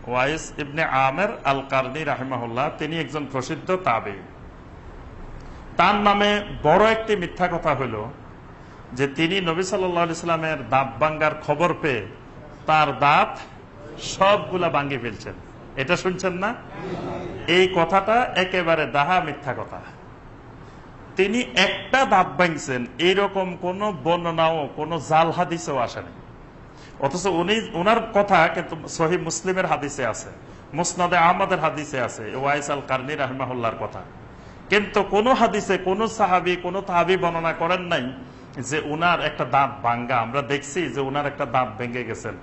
ওয়াইস ইবনে আমের আল কারনি রাহিমাহুল্লাহ, তিনি একজন প্রসিদ্ধ তাবেঈ। তার নামে বড় একটি মিথ্যা কথা হলো যে তিনি নবী সাল্লাল্লাহু আলাইহি সাল্লামের দাঁত ভাঙ্গার খবর পেয়ে তার দাঁত সবগুলা ভাঙ্গি ফেলছেন। এটা শুনছেন না? এই কথাটা একেবারে দাহা মিথ্যা কথা। তিনি একটা দাঁত ভাঙছেন এইরকম কোন বর্ণনাও কোন জাল হাদিসেও আসেনি। অথচ উনার কথা কিন্তু সহিহ মুসলিমের হাদিসে আছে, মুসনাদে আহমদের হাদিসে আছে, ওয়াইস আল কারনি রাহিমাহুল্লাহর কথা। কিন্তু কোন হাদিসে কোন সাহাবী কোন তাহাবী বর্ণনা করেন নাই যে উনার একটা দাঁত ভাঙ্গা, আমরা দেখছি যে উনার একটা দাঁত ভেঙে গেছেন,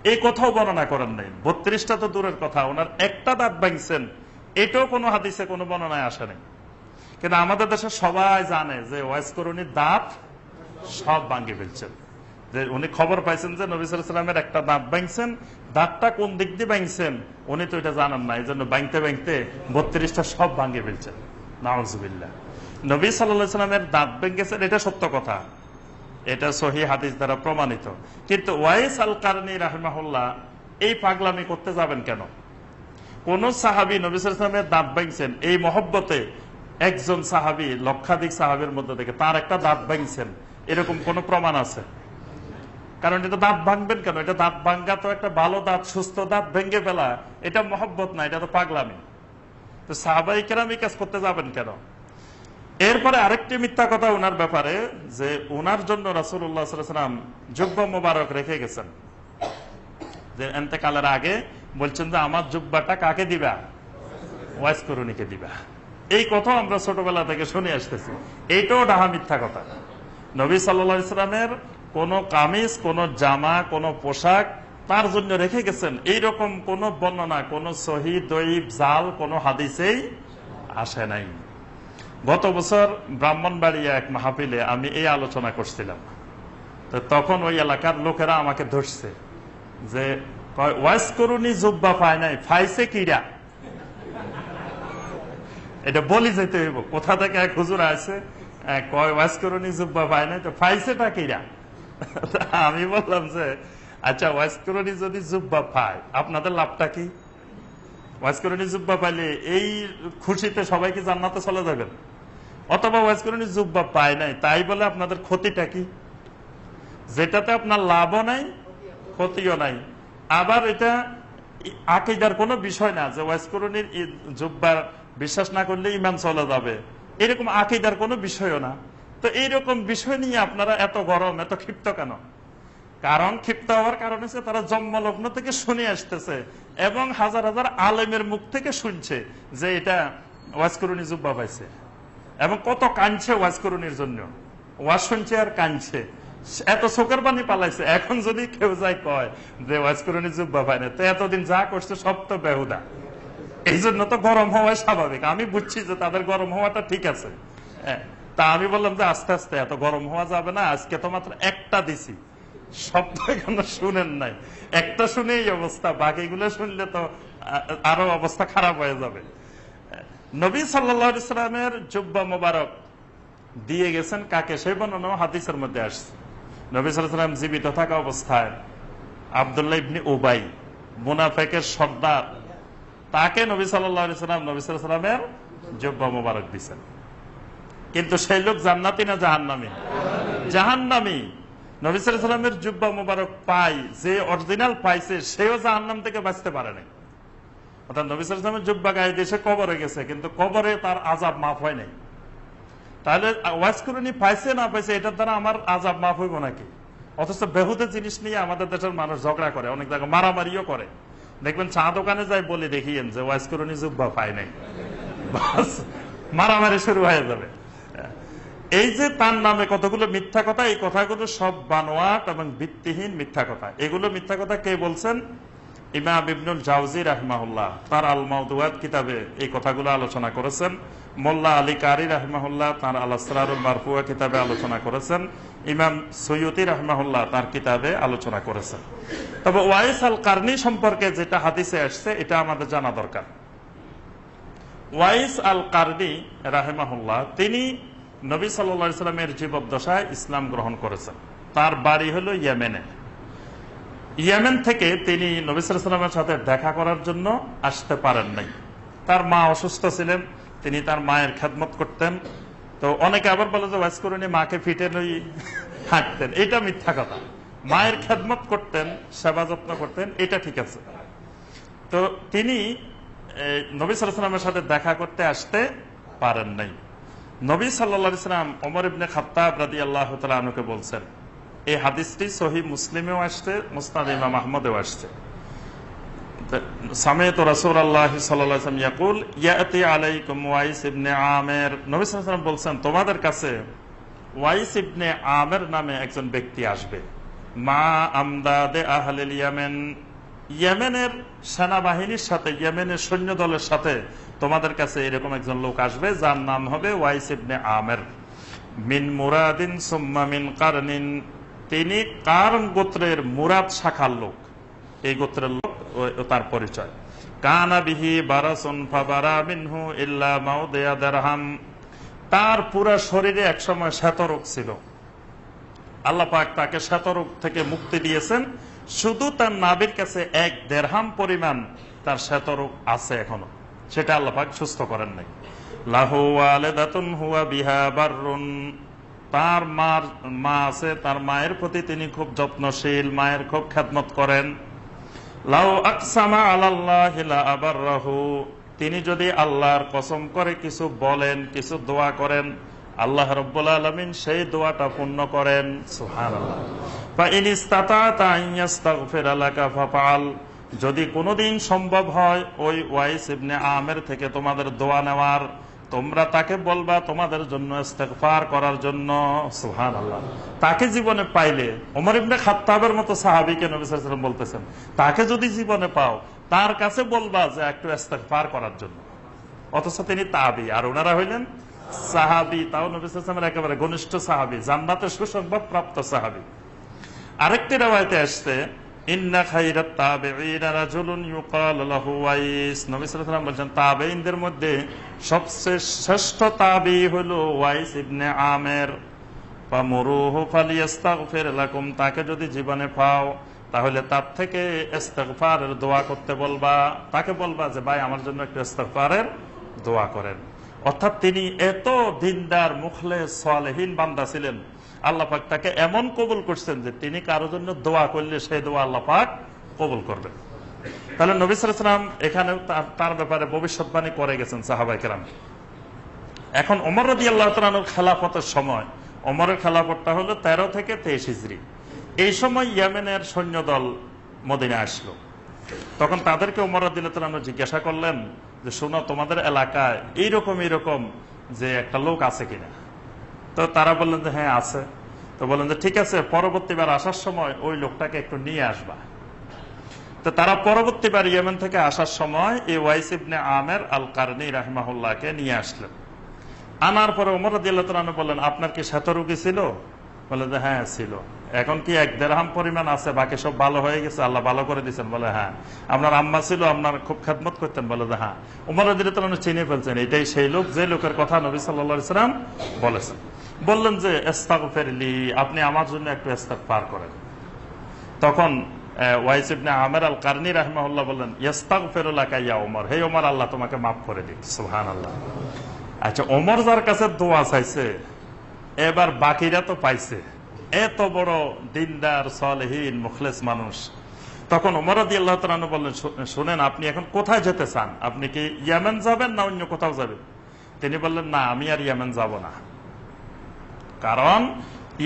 এই কথাও বর্ণনা করেন নাই। 32টা তো দূরের কথা, ওনার একটা দাঁত ভাঙছেন এটাও কোনো হাদিসে কোনো বর্ণনায় আসে নাই। কিন্তু আমাদের দেশে সবাই জানে যে ওয়াইস করুনির দাঁত সব ভাঙ্গি ফেলছেন, যে উনি খবর পাইছেন যে নবী সাল্লাল্লাহু আলাইহি ওয়াসাল্লামের একটা দাঁত ভাঙছেন, দাঁতটা কোন দিক দিয়ে ভাঙছেন উনি তো এটা জানেন না, এই জন্য ভাঙতে ভাঙতে 32টা সব ভাঙ্গি ফেলছেন। নাউজুবিল্লাহ। নবী সাল্লাল্লাহু আলাইহি ওয়াসাল্লামের দাঁত ভেঙেছেন এটা সত্য কথা, এটা সহিহ হাদিস দ্বারা প্রমাণিত। কিন্তু ওয়াইস আল কারনি রাহিমাহুল্লাহ এই পাগলামি করতে যাবেন কেন? কোন সাহাবী নবী সাল্লাল্লাহু আলাইহি ওয়াসাল্লামের দাঁত ভাঙছেন এই মহব্বতে একজন সাহাবী লক্ষাধিক সাহাবীর মধ্যে থেকে তার একটা দাঁত ভাঙছেন, এরকম কোন প্রমাণ আছে? কারণ এটা দাঁত ভাঙবেন কেন? এটা দাঁত ভাঙ্গা তো একটা ভালো দাঁত, সুস্থ দাঁত ভেঙে ফেলা এটা মহব্বত না, এটা তো পাগলামি। তো সাহাবায়ে কেরাম এই কাজ করতে যাবেন কেন? এরপরে আরেকটি মিথ্যা কথা উনার ব্যাপারে, যে উনার জন্য রাসূলুল্লাহ সাল্লাল্লাহু আলাইহি ওয়াসাল্লাম জুব্বা মোবারক রেখে গেছেন, যে ইন্তেকালের আগে বলছেন যে আমার জুব্বাটা কাকে দিবা? ওয়াইস করুনিকে দিবা। এই কথা আমরা ছোটবেলা থেকে শুনে আসতেছি, এইটাও ডাহা মিথ্যা কথা। নবী সাল্লাল্লাহু আলাইহি ওয়াসাল্লামের কোন কামিজ, কোন জামা, কোন পোশাক তার জন্য রেখে গেছেন এইরকম কোন বর্ণনা কোন সহিহ দঈফ জাল কোন হাদিসেই আসে নাই। গত বছর ব্রাহ্মণবাড়িয়া এক মাহফিলে আমি এই আলোচনা করছিলাম, তো তখন ওই এলাকার লোকেরা আমাকে ধরছে যে ওয়াইস করুনি জুব্বা পায় নাই, ফাইছে কিরা? এটা বলি যেতে হইব, কোথা থেকে এক হুজুর আছে কয় ওয়াইস করুনি জুব্বা পায় নাই, তো ফাইছেটা কিরা? আমি বললাম যে আচ্ছা ওয়াইস করুনি যদি জুব্বা পায় আপনাদের লাভটা কি? ওয়াইস করুনি জুব্বা পাইলে এই খুশিতে সবাই কি জান্নাতে চলে যাবেন? অথবা ওয়াইস করুনি জুব্বা পায় নাই তাই বলে আপনাদের ক্ষতিটা কি? যেটাতে আপনার লাভও নাই ক্ষতিও নাই। আবার এটা আকীদার কোনো বিষয় না যে ওয়াইস করুনির জুব্বার বিশ্বাস না করলে ঈমান চলে যাবে, এরকম আকীদার কোনো বিষয়ও না। তো এইরকম বিষয় নিয়ে আপনারা এত গরম, এত ক্ষিপ্ত কেন? কারণ ক্ষিপ্ত হওয়ার কারণ হচ্ছে তারা জন্মলগ্ন থেকে শুনে আসতেছে এবং হাজার হাজার আলেমের মুখ থেকে শুনছে যে এটা ওয়াজ করুনি জুব্বা পাইছে, এবং কত কাঁদছে ওয়াজ করুনির জন্য, ওয়াজ শুনছে আর কাঁদছে, এত চোখের পানি পালাইছে। এখন যদি কেউ যায় কয় যে ওয়াজ করুনি জুব্বা পায় না, তো এতদিন যা করছে সব তো বেহুদা। এই জন্য তো গরম হওয়াই স্বাভাবিক। আমি বুঝছি যে তাদের গরম হওয়াটা ঠিক আছে, তা আমি বললাম যে আস্তে আস্তে, এত গরম হওয়া যাবে না। আজকে তো মাত্র একটা দিছি, শব্দ কেন শুনেন নাই? একটা শুনে এই অবস্থা, বাকিগুলো শুনলে তো আরো অবস্থা খারাপ হয়ে যাবে। নবী সাল্লাল্লাহু আলাইহি ওয়াসাল্লামের জুব্বা মোবারক দিয়ে গেছেন কাকে? সেই বর্ণনা হাদিসের মধ্যে আসছে। নবী সাল্লাল্লাহু আলাইহি ওয়াসাল্লাম জীবিত থাকা অবস্থায় আব্দুল্লাহ ইবনে উবাই, মুনাফিকের সর্দার, তাকে নবী সাল্লাল্লাহু আলাইহি ওয়াসাল্লাম নবী সাল্লাল্লাহু আলাইহি ওয়াসাল্লামের জুব্বা মোবারক দিয়েছেন। কিন্তু সেই লোক জান্নাতি না জাহান্নামী? জাহান্নামী। নবী সাল্লাল্লাহু আলাইহি ওয়াসাল্লামের জুব্বা মোবারক পাই যে অরিজিনাল পাইছে সেও জাহান্নাম থেকে বাঁচতে পারে নাই। অর্থাৎ নবী সাল্লাল্লাহু আলাইহি ওয়াসাল্লামের জুব্বা গায়ে দেশে কবরে গেছে, কিন্তু কবরে তার আযাব মাফ হয় নাই। তাহলে ওয়াজ করুনি পাইছে না পাইছে এটার দ্বারা আমার আযাব মাফ হইব নাকি? অথচ বেহুদা জিনিস নিয়ে আমাদের দেশের মানুষ ঝগড়া করে, অনেক জায়গায় মারামারিও করে। দেখবেন চা দোকানে যাই বলে দেখিয়েন যে ওয়াজ করুনি জুব্বা পায় নাই, বাস মারামারি শুরু হয়ে যাবে। এই যে তার নামে কতগুলো মিথ্যা কথা, এই কথাগুলো সব বানোয়াট এবং ভিত্তিহীন মিথ্যা কথা। এগুলো মিথ্যা কথা কে বলছেন? ইমাম ইবনুল জাওজি রাহিমাহুল্লাহ তার আল মাওদুআত কিতাবে এই কথাগুলো আলোচনা করেছেন। মোল্লা আলী কারি রাহিমাহুল্লাহ তার আল আসরারুল মারফুয়া কিতাবে আলোচনা করেছেন। ইমাম সৈয়দী রাহিমাহুল্লাহ তার কিতাবে আলোচনা করেছেন। তবে ওয়াইস আল কারনি সম্পর্কে যেটা হাদিসে আসছে এটা আমাদের জানা দরকার। ওয়াইস আল কারনি রাহিমাহুল্লাহ তিনি নবী সাল্লাল্লাহু আলাইহি ওয়াসাল্লামের জীবদ্দশায় ইসলাম গ্রহণ করেছেন। তার বাড়ি হলো ইয়েমেনে। ইয়েমেন থেকে তিনি নবী সাল্লাল্লাহু আলাইহি ওয়াসাল্লামের সাথে দেখা করার জন্য আসতে পারেন নাই। তার মা অসুস্থ ছিলেন, তিনি তার মায়ের খেদমত করতেন। তো অনেকে আবার বলে যে ওয়াজ করে নিয়ে মাকে ফিটে নই হাঁটতেন, এটা মিথ্যা কথা। মায়ের খেদমত করতেন, সেবা যত্ন করতেন, এটা ঠিক আছে। তো তিনি নবী সাল্লাল্লাহু আলাইহি ওয়াসাল্লামের সাথে দেখা করতে আসতে পারেন নাই। নবী সাল্লাল্লাহু আলাইহি ওয়াসাল্লাম ওমর ইবনে খাত্তাব রাদিয়াল্লাহু তাআলা আনহুকে বলছেন, এই হাদিসটি সহিহ মুসলিমেও আসছে, মুসনাদ ইমাম আহমদেও আসছে। সামিআতু রাসূলুল্লাহ সাল্লাল্লাহু আলাইহি ওয়াসাল্লাম ইয়াকুল ইয়াতি আলাইকুম ওয়াইস ইবনে আমির, নবী সাল্লাল্লাহু আলাইহি ওয়াসাল্লাম বলছেন তোমাদের কাছে ওয়াইস ইবনে আমির নামে একজন ব্যক্তি আসবে, মা আমদাদে আহলিল ইয়ামেন, ইয়েমেনের সেনাবাহিনীর সাথে, ইয়েমেনের সৈন্য দলের সাথে তোমাদের কাছে এরকম একজন লোক আসবে যার নাম হবে ওয়াইস ইবনে আমির। মিন মুরাদিন সুম্মা মিন কারনিন, তিনি কারন গোত্রের মুরাদ শাখার লোক, এই গোত্রের লোক, তার পরিচয়। কানা বিহি বারাসুন ফাবারা মিনহু ইল্লা মাউদিয়া দিরহাম, তার পুরা শরীরে একসময় শ্বেতরোগ ছিল, আল্লাহ পাক তাকে শ্বেতরোগ থেকে মুক্তি দিয়েছেন, শুধু তার নাভির কাছে 1 দিরহাম পরিমাণ তার শ্বেতরোগ আছে এখনো, সেটা আল্লাহ পাক সুস্থ করেন নাই। লাহু ওয়ালিদাতুন হুয়া বিহা বাররুন, তার মা আছে, তার মায়ের প্রতি তিনি খুব যত্নশীল, মায়ের খুব খেদমত করেন। লাউ আকসামা আলাল্লাহি লা আবাররাহু, তিনি যদি আল্লাহর কসম করে কিছু বলেন, কিছু দোয়া করেন, আল্লাহ রাব্বুল আলামিন সেই দোয়াটা পূর্ণ করেন। সুবহানাল্লাহ। ফা ইন ইসতাতা'তা আন ইস্তাগফিরা লাকা ফাফআল, যদি কোনোদিন সম্ভব হয় ওই ওয়াইস ইবনে আমির থেকে তোমাদের দোয়া নেওয়ার, তোমরা তাকে বলবা তোমাদের জন্য ইস্তেগফার করার জন্য। সুবহানাল্লাহ। তাকে জীবনে পাইলে, ওমর ইবনে খাত্তাবের মতো সাহাবীকে নবী সাল্লাল্লাহু আলাইহি ওয়াসাল্লাম বলতেছেন, তাকে যদি জীবনে পাও তার কাছে বলবা যে একটু ইস্তেগফার করার জন্য। অথচ তিনি তাবী, আর ওনারা হইলেন সাহাবী, তাও নবী সাল্লাল্লাহু আলাইহি ওয়াসাল্লামের একেবারে ঘনিষ্ঠ সাহাবী, জান্নাতের সুসংবাদ প্রাপ্ত সাহাবী। আরেকটি riwayate আসছে, ইন্না খায়রাত তাবিঈনা রাজুলুন ইউকাল লাহু ওয়াইস, নবী সাল্লাল্লাহু আলাইহি ওয়াসাল্লাম বলেন তাবেঈনদের মধ্যে সবচেয়ে শ্রেষ্ঠ তাবী হলো ওয়াইস ইবনে আমির। ফামুরুহু ফালিয়াস্তাগফির লাকুম, তাকে যদি জীবনে পাও তাহলে তার থেকে ইস্তেগফারের দোয়া করতে বলবা, তাকে বলবা যে ভাই আমার জন্য একটু ইস্তেগফারের দোয়া করেন। অর্থাৎ তিনি এত দিনদার মুখলেস সালেহীন বান্দা ছিলেন, আল্লাহ পাক তাকে এমন কবুল করছেন যে তিনি কারোর জন্য দোয়া করলে সেই দোয়া আল্লাহ পাক কবুল করবেন। তাহলে নবী সাল্লাল্লাহু আলাইহি ওয়াসাল্লাম এখানে তার ব্যাপারে ভবিষ্যৎবাণী করে গেছেন সাহাবায়ে কেরাম। এখন ওমর রাদিয়াল্লাহু তাআলা আনহুর খেলাফতের সময়, ওমরের খেলাফতটা হলো 13 থেকে 23 হিজরি, এই সময় ইয়েমেনের সৈন্যদল মদিনায় আসলো। তখন তাদেরকে ওমর রাদিয়াল্লাহু তাআলা আনহু জিজ্ঞাসা করলেন যে শোনো, তোমাদের এলাকায় এইরকম যে একটা লোক আছে কিনা? তো তারা বললেন যে হ্যাঁ আছে। তো বললেন যে ঠিক আছে, পরবর্তীবার আসার সময় ওই লোকটাকে একটু নিয়ে আসবা। তো তারা পরবর্তীবার ইয়েমেন থেকে আসার সময় এই ওয়াইস ইবনে আমির আল কারনি রাহিমাহুল্লাহকে নিয়ে আসলেন। আনার পরে ওমর রাদিয়াল্লাহু তাআলা আনহু বললেন, আপনার কি শ্বেতরোগী ছিল? বলে যে হ্যাঁ ছিল। এখন কি 1 দিরহাম পরিমাণ আছে, বাকি সব ভালো হয়ে গেছে, আল্লাহ ভালো করে দিয়েছেন? বলে হ্যাঁ। আপনার আম্মা ছিল, আপনার খুব খেদমত করতেন? বলে যে হ্যাঁ। ওমর রাদিয়াল্লাহু তাআলা আনহু চিনে ফেলছেন এটাই সেই লোক, যে লোকের কথা নবী সাল্লাল্লাহু আলাইহি ওয়াসাল্লাম বলেছেন। বললেন যে ইস্তাগফিরলি, আপনি আমার জন্য একটু ইস্তেগফার করেন। তখন ওয়াইস ইবনে আমির আল কারনি রাহিমাহুল্লাহ বললেন, ইস্তাগফিরু লাকা ইয়া ওমর, হে ওমর আল্লাহ তোমাকে মাফ করে দিক। সুবহানাল্লাহ। আচ্ছা, ওমর যার কাছে দোয়া চাইছে, এবার বাকিরা তো পাইছে, এত বড় দিনদার সালেহীন মুখলেস মানুষ। তখন ওমর রাদিয়াল্লাহু তাআলা আনহু বললেন, শুনেন আপনি এখন কোথায় যেতে চান? আপনি কি ইয়েমেন যাবেন না অন্য কোথাও যাবেন? তিনি বললেন, না আমি আর ইয়েমেন যাব না, কারণ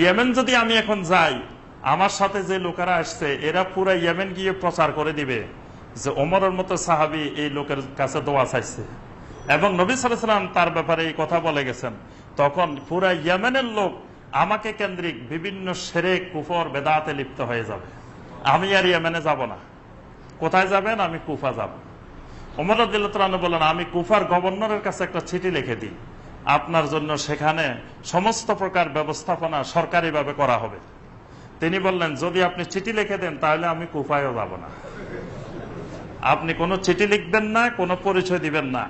ইয়েমেন যদি আমি এখন যাই, আমার সাথে যে লোকেরা আসছে এরা পুরা ইয়েমেন গিয়ে প্রচার করে দিবে যে ওমরের মতো সাহাবী এই লোকের কাছে দোয়া চাইছে, এবং নবী সাল্লাল্লাহু আলাইহি ওয়াসাল্লাম তার ব্যাপারে এই কথা বলে গেছেন। তখন পুরা ইয়েমেনের লোক আমাকে কেন্দ্রিক বিভিন্ন শিরক, কুফর, বেদাতে লিপ্ত হয়ে যাবে। আমি আর ইয়েমেনে যাব না। কোথায় যাবেন? আমি কুফা যাব। ওমর রাদিয়াল্লাহু তাআলা আনহু বলেন, আমি কুফার গভর্নরের কাছে একটা চিঠি লিখে দিই, আপনার জন্য সেখানে সমস্ত প্রকার ব্যবস্থাপনা সরকারিভাবে করা হবে। তিনি বললেন, যদি আপনি চিঠি লিখে দেন তাহলে আমি কুফায়ও যাব না। আপনি কোনো চিঠি লিখবেন না, কোনো পরিচয় দিবেন না।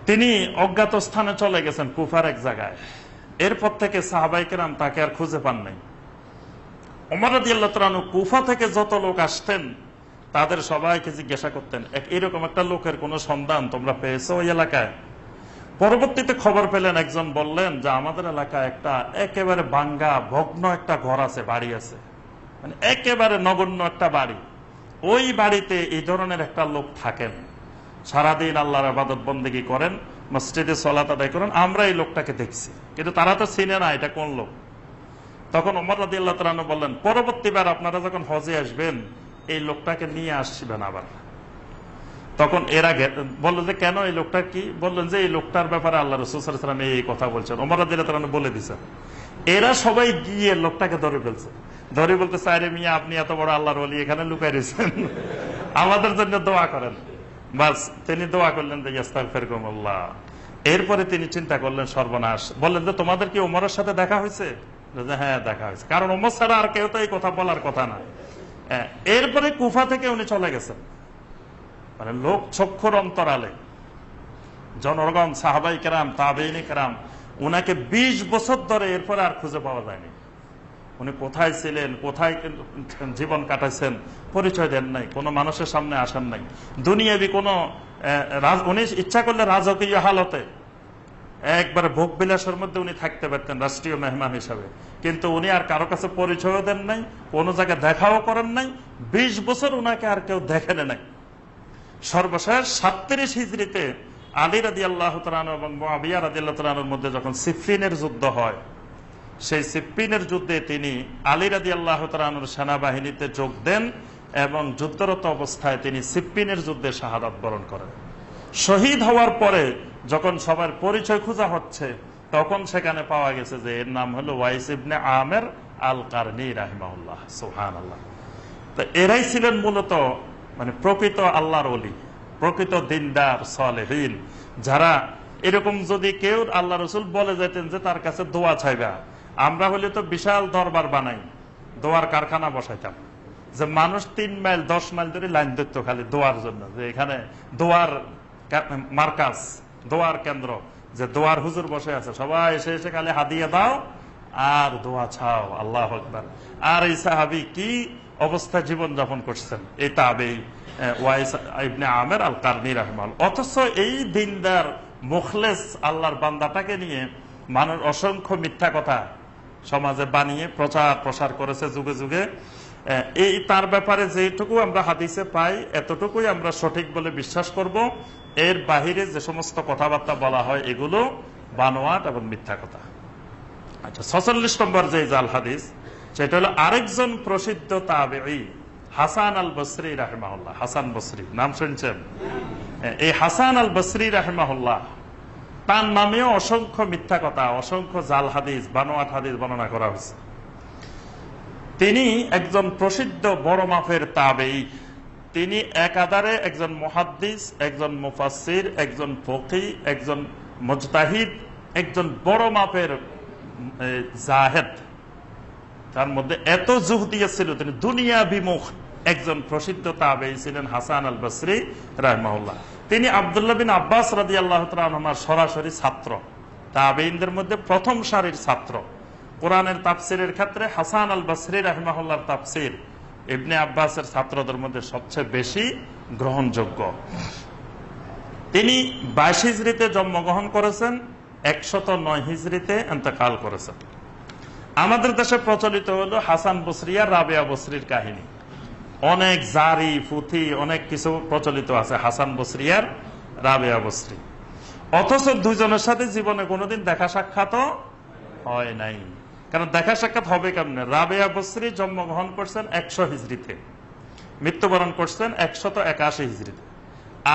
তিনি অজ্ঞাত স্থানে চলে গেছেন কুফার এক জায়গায়। এরপর থেকে সাহাবায়ে কেরাম তাকে আর খুঁজে পান নাই। ওমর রাদিয়াল্লাহু তাআলা কুফা থেকে যত লোক আসতেন তাদের সবাইকে জিজ্ঞাসা করতেন, এরকম একটা লোকের কোন সন্ধান তোমরা পেয়েছো ওই এলাকায়? পরবর্তীতে খবর পেলেন, একজন বললেন যে আমাদের এলাকায় একটা একেবারে ভাঙ্গা ভগ্ন একটা ঘর আছে, বাড়ি আছে, মানে একেবারে নগণ্য একটা বাড়ি। ওই বাড়িতে এই ধরনের একটা লোক থাকেন, সারাদিন আল্লাহর ইবাদত বন্দেগী করেন, মসজিদে সালাত আদায় করেন, আমরা এই লোকটাকে দেখছি, কিন্তু তারা তো চিনে না এটা কোন লোক। তখন ওমর রাদিয়াল্লাহু তাআলা আনহু বললেন, পরবর্তীবার আপনারা যখন হজে আসবেন এই লোকটাকে নিয়ে আসবেন আবার। তখন এরা বললো যে কেন, এই লোকটা কি? বললেন যে এই লোকটার ব্যাপারে আল্লাহ রাসূল সাল্লাল্লাহু আলাইহি ওয়াসাল্লাম এই কথা বলছেন। ওমর রাদিয়াল্লাহু তাআলা আনহু বলে দিয়েছেন। এরা সবাই গিয়ে লোকটাকে ধরে ফেলছে, ধরে বলতেছে, আরে মিয়া আপনি এত বড় আল্লাহর ওলি, এখানে লুকাই রয়েছেন, আমাদের জন্য দোয়া করেন। বাস তিনি দোয়া করলেন যে ইস্তাগফিরুল্লাহ। এরপরে তিনি চিন্তা করলেন সর্বনাশ। বললেন যে তোমাদের কি ওমরের সাথে দেখা হয়েছে? হ্যাঁ দেখা হয়েছে, কারণ ওমর ছাড়া আর কেউ তো এই কথা বলার কথা না। এরপরে কুফা থেকে উনি চলে গেছেন, মানে লোক চক্ষুর অন্তরালে জনগণ, সাহাবাই কেরাম, তাবেঈন কেরাম উনাকে 20 বছর ধরে এরপরে আর খুঁজে পাওয়া যায়নি। উনি কোথায় ছিলেন, কোথায় জীবন কাটাইছেন পরিচয় দেন নাই, কোনো মানুষের সামনে আসেন নাই। দুনিয়াবি কোনো উনি ইচ্ছা করলে রাজকীয় হালতে একবারে ভোগ বিলাসের মধ্যে উনি থাকতে পারতেন রাষ্ট্রীয় মেহমান হিসাবে, কিন্তু উনি আর কারো কাছে পরিচয়ও দেন নাই, কোনো জায়গায় দেখাও করেন নাই। 20 বছর উনাকে আর কেউ দেখেন নাই। সর্বশেষ 37 হিজরিতে আলী রাদিয়াল্লাহু তাআলা এবং মুআবিয়া রাদিয়াল্লাহু তাআলার মধ্যে যখন সিফফিনের যুদ্ধ হয়, সেই সিফফিনের যুদ্ধে তিনি আলী রাদিয়াল্লাহু তাআলার সেনাবাহিনীতে যোগ দেন এবং যুদ্ধরত অবস্থায় তিনি সিফফিনের যুদ্ধে শাহাদাত বরণ করেন। শহীদ হওয়ার পরে যখন সবার পরিচয় খোঁজা হচ্ছে, তখন সেখানে পাওয়া গেছে যে এর নাম হলো ওয়াইস ইবনে আমের আল কারনি রাহিমাহুল্লাহ। সুবহানাল্লাহ। তো এরাই ছিলেন মূলত মানে প্রকৃত আল্লাহর ওলি, প্রকৃত দিনদার সালেহীন, যারা এরকম যদি কেউ আল্লাহ রাসূল বলে যেতেন যে তার কাছে দোয়া চাইবা, আমরা হলে তো বিশাল দরবার বানাই, দোয়ার কারখানা বসাইতাম, যে মানুষ 3 মাইল 10 মাইল ধরে লাইন ধরতো খালি দোয়ার জন্য, যে এখানে দোয়ার মার্কাজ, দোয়ার কেন্দ্র, যে দোয়ার হুজুর বসে আছে, সবাই এসে এসে খালি হাদিয়া দাও আর দোয়া চাও। আল্লাহু আকবার। আর এই সাহাবী কি অবস্থায় জীবন যাপন করছেন, এই তাবেঈ ওয়াইস ইবনে আমের আল কারনি রাহিমাহুল্লাহ। অথচ এই দিনদার মুখলেস আল্লাহর বান্দাটাকে নিয়ে মানুষ অসংখ্য মিথ্যা কথা সমাজে বানিয়ে প্রচার প্রসার করেছে যুগে যুগে। এই তার ব্যাপারে যেটুকু আমরা হাদিসে পাই এতটুকুই আমরা সঠিক বলে বিশ্বাস করব। এর বাহিরে যে সমস্ত কথাবার্তা বলা হয় এগুলো বানোয়াট এবং মিথ্যা কথা। আচ্ছা, 46 নম্বর যে জাল হাদিস, সেটা হলো আরেকজন প্রসিদ্ধ তাবেঈ হাসান আল বসরি রাহিমাহুল্লাহ। হাসান বসরি নাম শুনছেন? এই হাসান আল বসরি রাহিমাহুল্লাহ, তার নামেও অসংখ্য মিথ্যা কথা, অসংখ্য জাল হাদিস, বানোয়াট হাদিস বর্ণনা করা হয়েছে। তিনি একজন প্রসিদ্ধ বড় মাপের তাবেঈ। তিনি একাধারে একজন মুহাদ্দিস, একজন মুফাসসির, একজন ফকিহ, একজন মুজতাহিদ, একজন বড় মাপের জাহেদ। তার মধ্যে এত জুহদিয়া ছিল, তিনি দুনিয়া বিমুখ একজন প্রসিদ্ধ তাবেঈ ছিলেন হাসান আল বসরি রাহিমাহুল্লাহ। তিনি আব্দুল্লাহ বিন আব্বাস রাদিয়াল্লাহু তাআলা আনহুমার সরাসরি ছাত্র, তাবেঈনদের মধ্যে প্রথম সারির ছাত্র। কোরআনের তাফসিরের ক্ষেত্রে হাসান আল বসরি রাহিমাহুল্লাহর তাফসির ইবনে আব্বাসের ছাত্রদের মধ্যে সবচেয়ে বেশি গ্রহণযোগ্য। তিনি 22 হিজরিতে জন্মগ্রহণ করেছেন, 109 হিজরিতে ইন্তেকাল করেছেন। আমাদের দেশে প্রচলিত হলো হাসান বসরি আর রাবেয়া বসরির কাহিনী। অনেক জারি পুঁথি অনেক কিছু প্রচলিত আছে হাসান বসরি আর রাবেয়া বসরি, অথচ দুজনের সাথে জীবনে কোনোদিন দেখা সাক্ষাৎ হয় নাই। কারণ দেখা সাক্ষাৎ হবে কেমনে? রাবেয়া বসরি জন্মগ্রহণ করছেন 100 হিজরিতে, মৃত্যুবরণ করছেন 181 হিজরিতে।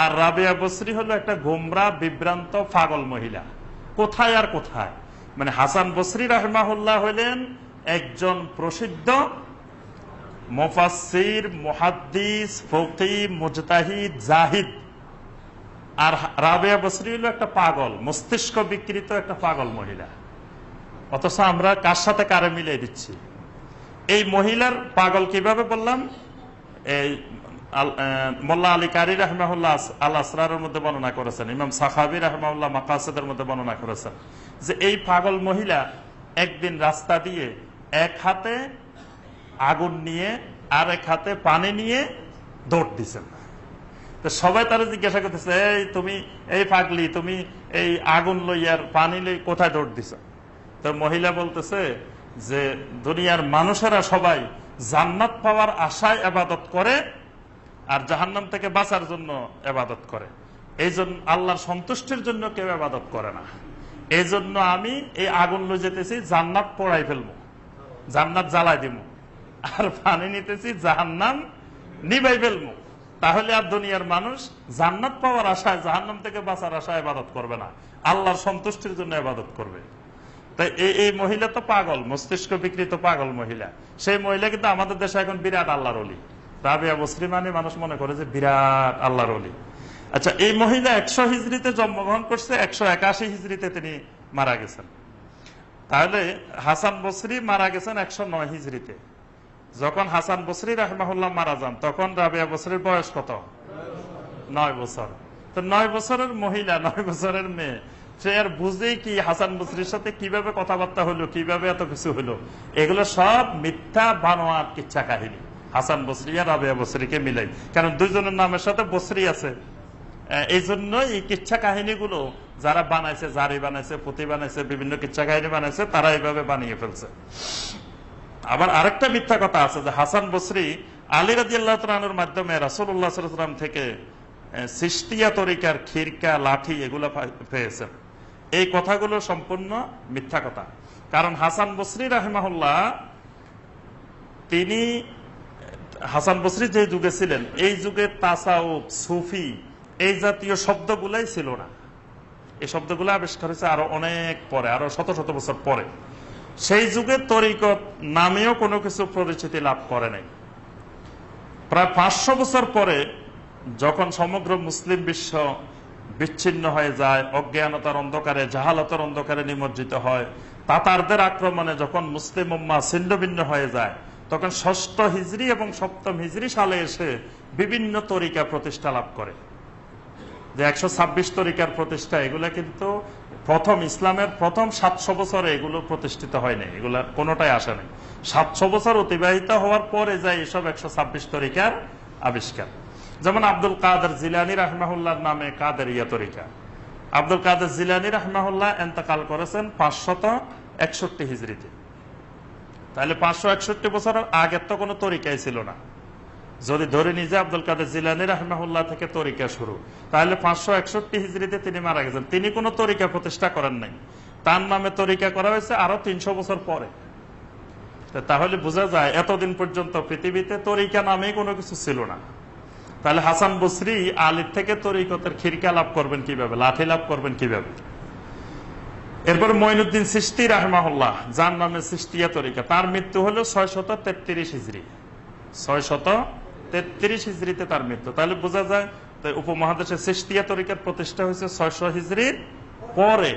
আর রাবেয়া বসরি হলো একটা গোমরা বিভ্রান্ত পাগল মহিলা, কোথায় আর কোথায়। মানে হাসান বসরি রাহিমাহুল্লাহ হলেন একজন প্রসিদ্ধ মুফাসসির, মুহাদ্দিস, ফকিহ, মুজতাহিদ, জাহিদ। আর রাবেয়া বসরি হলো একটা পাগল, মস্তিষ্ক বিকৃত একটা পাগল মহিলা। অথচ আমরা কার সাথে কারে মিলিয়ে দিচ্ছি। এই মহিলার পাগল কিভাবে বললাম? এই মোল্লা আলী কারি রাহিমাহুল্লাহ আল আসরারের মধ্যে বর্ণনা করেছেন, ইমাম সাখাবী রাহিমাহুল্লাহ মাকাসিদের মধ্যে বর্ণনা করেছেন যে এই পাগল মহিলা একদিন রাস্তা দিয়ে এক হাতে আগুন নিয়ে আর এক হাতে পানি নিয়ে দৌড় দিচ্ছেন। তো সবাই তারা জিজ্ঞাসা করতেছে, এই তুমি, এই পাগলি, তুমি এই আগুন লইয়ার পানি লই কোথায় দৌড় দিছ? তো মহিলা বলতেছে যে দুনিয়ার মানুষেরা সবাই জান্নাত পাওয়ার আশায় ইবাদত করে আর জাহান্নাম থেকে বাঁচার জন্য ইবাদত করে, এই জন্য আল্লাহর সন্তুষ্টির জন্য কেউ ইবাদত করে না। এই জন্য আমি এই আগুন লই যেতেছি, জান্নাত পোড়াই ফেলবো, জান্নাত জ্বালাই দিব, আর পানি নিতেছি, জাহান্নাম নিবাই ফেলবো। তাহলে আর দুনিয়ার মানুষ জান্নাত পাওয়ার আশায়, জাহান্নাম থেকে বাঁচার আশায় ইবাদত করবে না, আল্লাহর সন্তুষ্টির জন্য ইবাদত করবে। তাই এই মহিলা তো পাগল, মস্তিষ্ক বিকৃত পাগল মহিলা। সেই মহিলা কিন্তু আমাদের দেশে এখন বিরাট আল্লাহর ওলি। রাবিয়া বসরি মানে মানুষ মনে করে যে বিরাট আল্লাহর ওলি। আচ্ছা, এই মহিলা 100 হিজরিতে জন্মগ্রহণ করছে, 181 হিজরিতে তিনি মারা গেছেন। তাহলে হাসান বসরি মারা গেছেন 109 হিজরিতে। যখন হাসান বসরি রাহিমাহুল্লাহ মারা যান, তখন রাবিয়া বসরির বয়স কত? 9 বছর। তো 9 বছরের মহিলা, 9 বছরের মেয়ে, সে আর বুঝেই কি হাসান বসরির সাথে কিভাবে কথাবার্তা হলো, কিভাবে এত কিছু হলো? এগুলো সব মিথ্যা বানোয়াট কিচ্ছা কাহিনী, হাসান বসরি আর রাবিয়া বসরিকে মিলাই। কারণ দুইজনের নামের সাথে বসরি আছে, এই জন্য এই কিচ্ছা কাহিনীগুলো যারা বানাইছে, জারি বানাইছে, পুঁথি বানাইছে, বিভিন্ন কিচ্ছা কাহিনী বানাইছে, তারা এইভাবে বানিয়ে ফেলছে। আবার আরেকটা মিথ্যা কথা আছে যে হাসান বসরি আলী রাদিয়াল্লাহু তাআলা আনহুর মাধ্যমে রাসূলুল্লাহ সাল্লাল্লাহু আলাইহি ওয়াসাল্লাম থেকে সিস্তিয়া তরিকার খিরকা, লাঠি এগুলো পেয়েছেন। এই কথাগুলো সম্পূর্ণ মিথ্যা কথা। কারণ হাসান বসরি রাহিমাহুল্লাহ, তিনি হাসান বসরি যে যুগে ছিলেন, এই যুগে তাসাউফ, সুফি এই জাতীয় শব্দগুলাই ছিল না। এই শব্দগুলো আবিষ্কার হয়েছে আরো অনেক পরে, আরো শত শত বছর পরে। সেই যুগে তরিকত নামেও কোনো কিছু পরিচিতি লাভ করে নাই। প্রায় 500 বছর পরে যখন সমগ্র মুসলিম বিশ্ব বিচ্ছিন্ন হয়ে যায়, অজ্ঞানতার অন্ধকারে, জাহালতার অন্ধকারে নিমজ্জিত হয়, তাতারদের আক্রমণে যখন মুসলিম উম্মাহ ছিন্নভিন্ন হয়ে যায়, তখন 6ষ্ঠ হিজরি এবং 7ম হিজরি সালে এসে বিভিন্ন তরিকা প্রতিষ্ঠা লাভ করে। যে 126 তরিকার প্রতিষ্ঠা, এগুলা কিন্তু প্রথম ইসলামের প্রথম 700 বছরে এগুলো প্রতিষ্ঠিত হয়নি, এগুলা কোনোটাই আসে নাই। 700 বছর অতিবাহিত হওয়ার পরে যায় এসব 126 তরিকার আবিষ্কার। যেমন আব্দুল কাদের জিলানী রাহিমাহুল্লাহর নামে কাদেরিয়া তরিকা। আব্দুল কাদের জিলানী রাহিমাহুল্লাহ ইন্তেকাল করেছেন 561 হিজরিতে। তাহলে 561 বছরের আগের তো কোনো তরিকাই ছিল না। যদি ধরে নিজে আব্দুল কাদের জিলানী রাহিমাহুল্লাহ থেকে তরিকা শুরু, তাহলে 561 হিজরিতে তিনি মারা গেছেন। তিনি কোনো তরিকা প্রতিষ্ঠা করেন নাই, তার নামে তরিকা করা হয়েছে আরো 300 বছর পরে। তাহলে বোঝা যায় এতদিন পর্যন্ত পৃথিবীতে তরিকা নামে কোনো কিছু ছিল না। তাহলে হাসান বসরি আলীর থেকে তরিকতের খিরকা লাভ করবেন কিভাবে, লাঠি লাভ করবেন কিভাবে? এরপর মঈনুদ্দিন চিশতি রাহিমাহুল্লাহ, যার নামে চিশতিয়া তরিকা, তার মৃত্যু হলো 633 হিজরি। 633 হিজরিতে তার মৃত্যু। তাহলে বোঝা যায় উপমহাদেশে চিশতিয়া তরিকার প্রতিষ্ঠা হয়েছে 600 হিজরির পরে।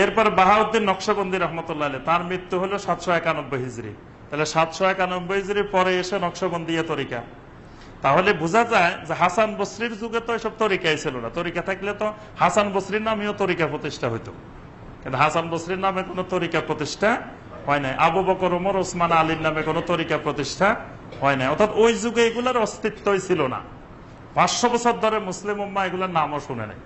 এরপর বাহাউদ্দিন নকশবন্দি রহমতুল্লাহ আলাইহি, তার মৃত্যু হলো 791 হিজরি। তাহলে 791 হিজরির পরে এসে নকশবন্দিয়া তরিকা। তাহলে বোঝা যায় যে হাসান বসরির যুগে তো এসব তরিকাই ছিল না। তরিকা থাকলে তো হাসান বসরির নামেও তরিকা প্রতিষ্ঠা হইতো, কিন্তু হাসান বসরির নামে কোনো তরিকা প্রতিষ্ঠা হয় নাই। আবু বকর, ওমর, ওসমান, আলীর নামে কোনো তরিকা প্রতিষ্ঠা হয় নাই। অর্থাৎ ওই যুগে এগুলোর অস্তিত্বই ছিল না। 500 বছর ধরে মুসলিম উম্মাহ এগুলোর নামও শুনে নাই।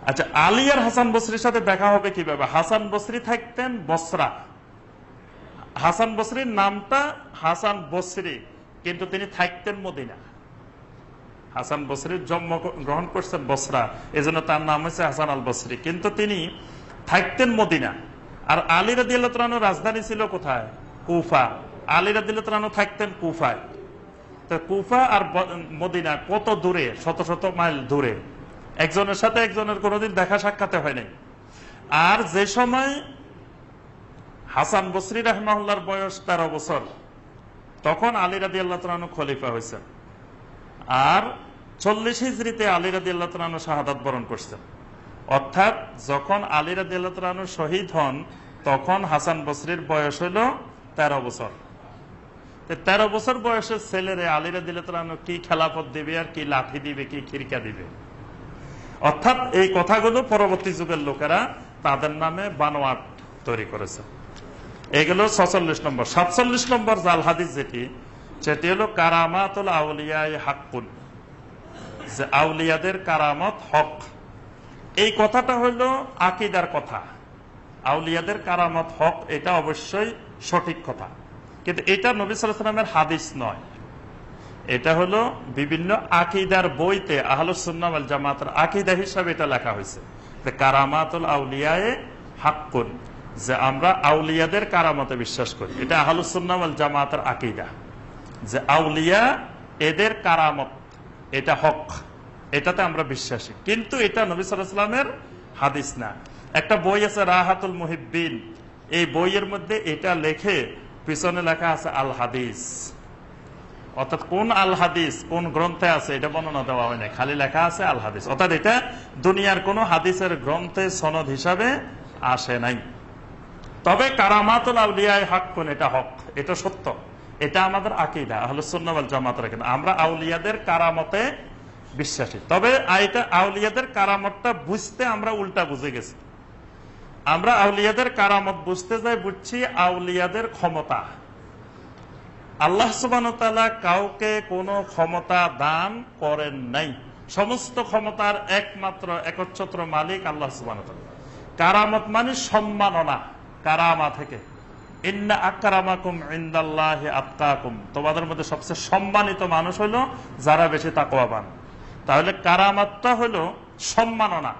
আচ্ছা, আলী আর হাসান বসরির সাথে দেখা হবে কিভাবে? হাসান বসরি থাকতেন বসরা। হাসান বসরির নামটা হাসান বসরি, কিন্তু তিনি থাকতেন মদিনা। হাসান বসরির জন্ম গ্রহণ করছেন বসরা, এজন্য তার নাম হয়েছে হাসান আল বসরি, কিন্তু তিনি থাকতেন মদিনা। আর আলী রাদিয়াল্লাহু তাআলা আনহুর রাজধানী ছিল কোথায়? কুফা। আলী রাদিয়াল্লাহু তাআলা আনহু থাকতেন কুফায়। তো কুফা আর মদিনা কত দূরে, শত শত মাইল দূরে। একজনের সাথে একজনের কোনোদিন দেখা সাক্ষাতে হয় নাই। আর যে সময় হাসান বসরি রাহিমাহুল্লাহর বয়স 13 বছর, তখন আলী রাদিয়াল্লাহু তাআলা আনহু খলিফা হয়েছেন। আর 40 হিজরিতে আলী রাদিয়াল্লাহু তাআলা আনহু শাহাদাত বরণ করছেন। অর্থাৎ যখন আলী রাদিয়াল্লাহু তাআলা আনহু শহীদ হন, তখন হাসান বসরির বয়স হলো 13 বছর। 13 বছর বয়সের ছেলেরে আলী রাদিয়াল্লাহু তাআলা আনহু কি খেলাফত দিবে, আর কি লাঠি দিবে, কি খিরকা দিবে? অর্থাৎ এই কথাগুলো পরবর্তী যুগের লোকেরা তাদের নামে বানোয়াট তৈরি করেছে। এগুলো 46 নম্বর। 47 নম্বর জাল হাদিস সেটি হলো কারামাতুল আউলিয়াই হাক্কুন, যে আউলিয়াদের কারামত হক। এই কথাটা হলো আকীদার কথা। আউলিয়াদের কারামত হক, এটা অবশ্যই সঠিক কথা, কিন্তু এটা নবী সাল্লাল্লাহু আলাইহি ওয়াসাল্লামের হাদিস নয়। এটা হলো বিভিন্ন আকীদার বইতে আহলুস সুন্নাহ ওয়াল জামাতের আকীদা হিসাবে এটা লেখা হয়েছে যে কারামাতুল আউলিয়ায়ে হাক্কুন, যে আমরা আউলিয়াদের কারামতে বিশ্বাস করি। এটা আহলুস সুন্নাহ ওয়াল জামাতের আকীদা, যে আউলিয়া এদের কারামত এটা হক, এটাতে আমরা বিশ্বাসী। কিন্তু এটা নবী সাল্লাল্লাহু আলাইহি ওয়াসাল্লামের হাদিস না। একটা বই আছে রাহাতুল মুহিব্বিন, এই বইয়ের মধ্যে এটা লেখে, পিছনে লেখা আছে আল হাদিস, অর্থাৎ কোন আল হাদিস কোন গ্রন্থে আছে এটা বর্ণনা দেওয়া হয় না, খালি লেখা আছে আল হাদিস। অর্থাৎ এটা দুনিয়ার কোন হাদিসের গ্রন্থে সনদ হিসাবে আসে নাই। তবে কারামাতুল আউলিয়ায়ে হাক্কুন, এটা হক, এটা সত্য, এটা আমাদের আকীদা আহলুস সুন্নাহ ওয়াল জামাতের আকীদা। আমরা আউলিয়াদের কারামতে বিশ্বাসী। তবে এটা আউলিয়াদের কারামতটা বুঝতে আমরা উল্টা বুঝে গেছি। আমরা আউলিয়াদের কারামত বুঝতে যাই বুঝছি আউলিয়াদের ক্ষমতা। আল্লাহ সুবহানাহু ওয়া তাআলা কাউকে কোনো ক্ষমতা দান করেন নাই। সমস্ত ক্ষমতার একমাত্র একচ্ছত্র মালিক আল্লাহ সুবহানাহু ওয়া তাআলা। কারামত মানে সম্মাননা, কারামা থেকে ইন্না আকরামাকুম ইনদাল্লাহি আতকাকুম, তোমাদের মধ্যে সবচেয়ে সম্মানিত মানুষ হলো যারা বেশি তাকওয়াবান। তাহলে কারামাতটা হলো সম্মাননা।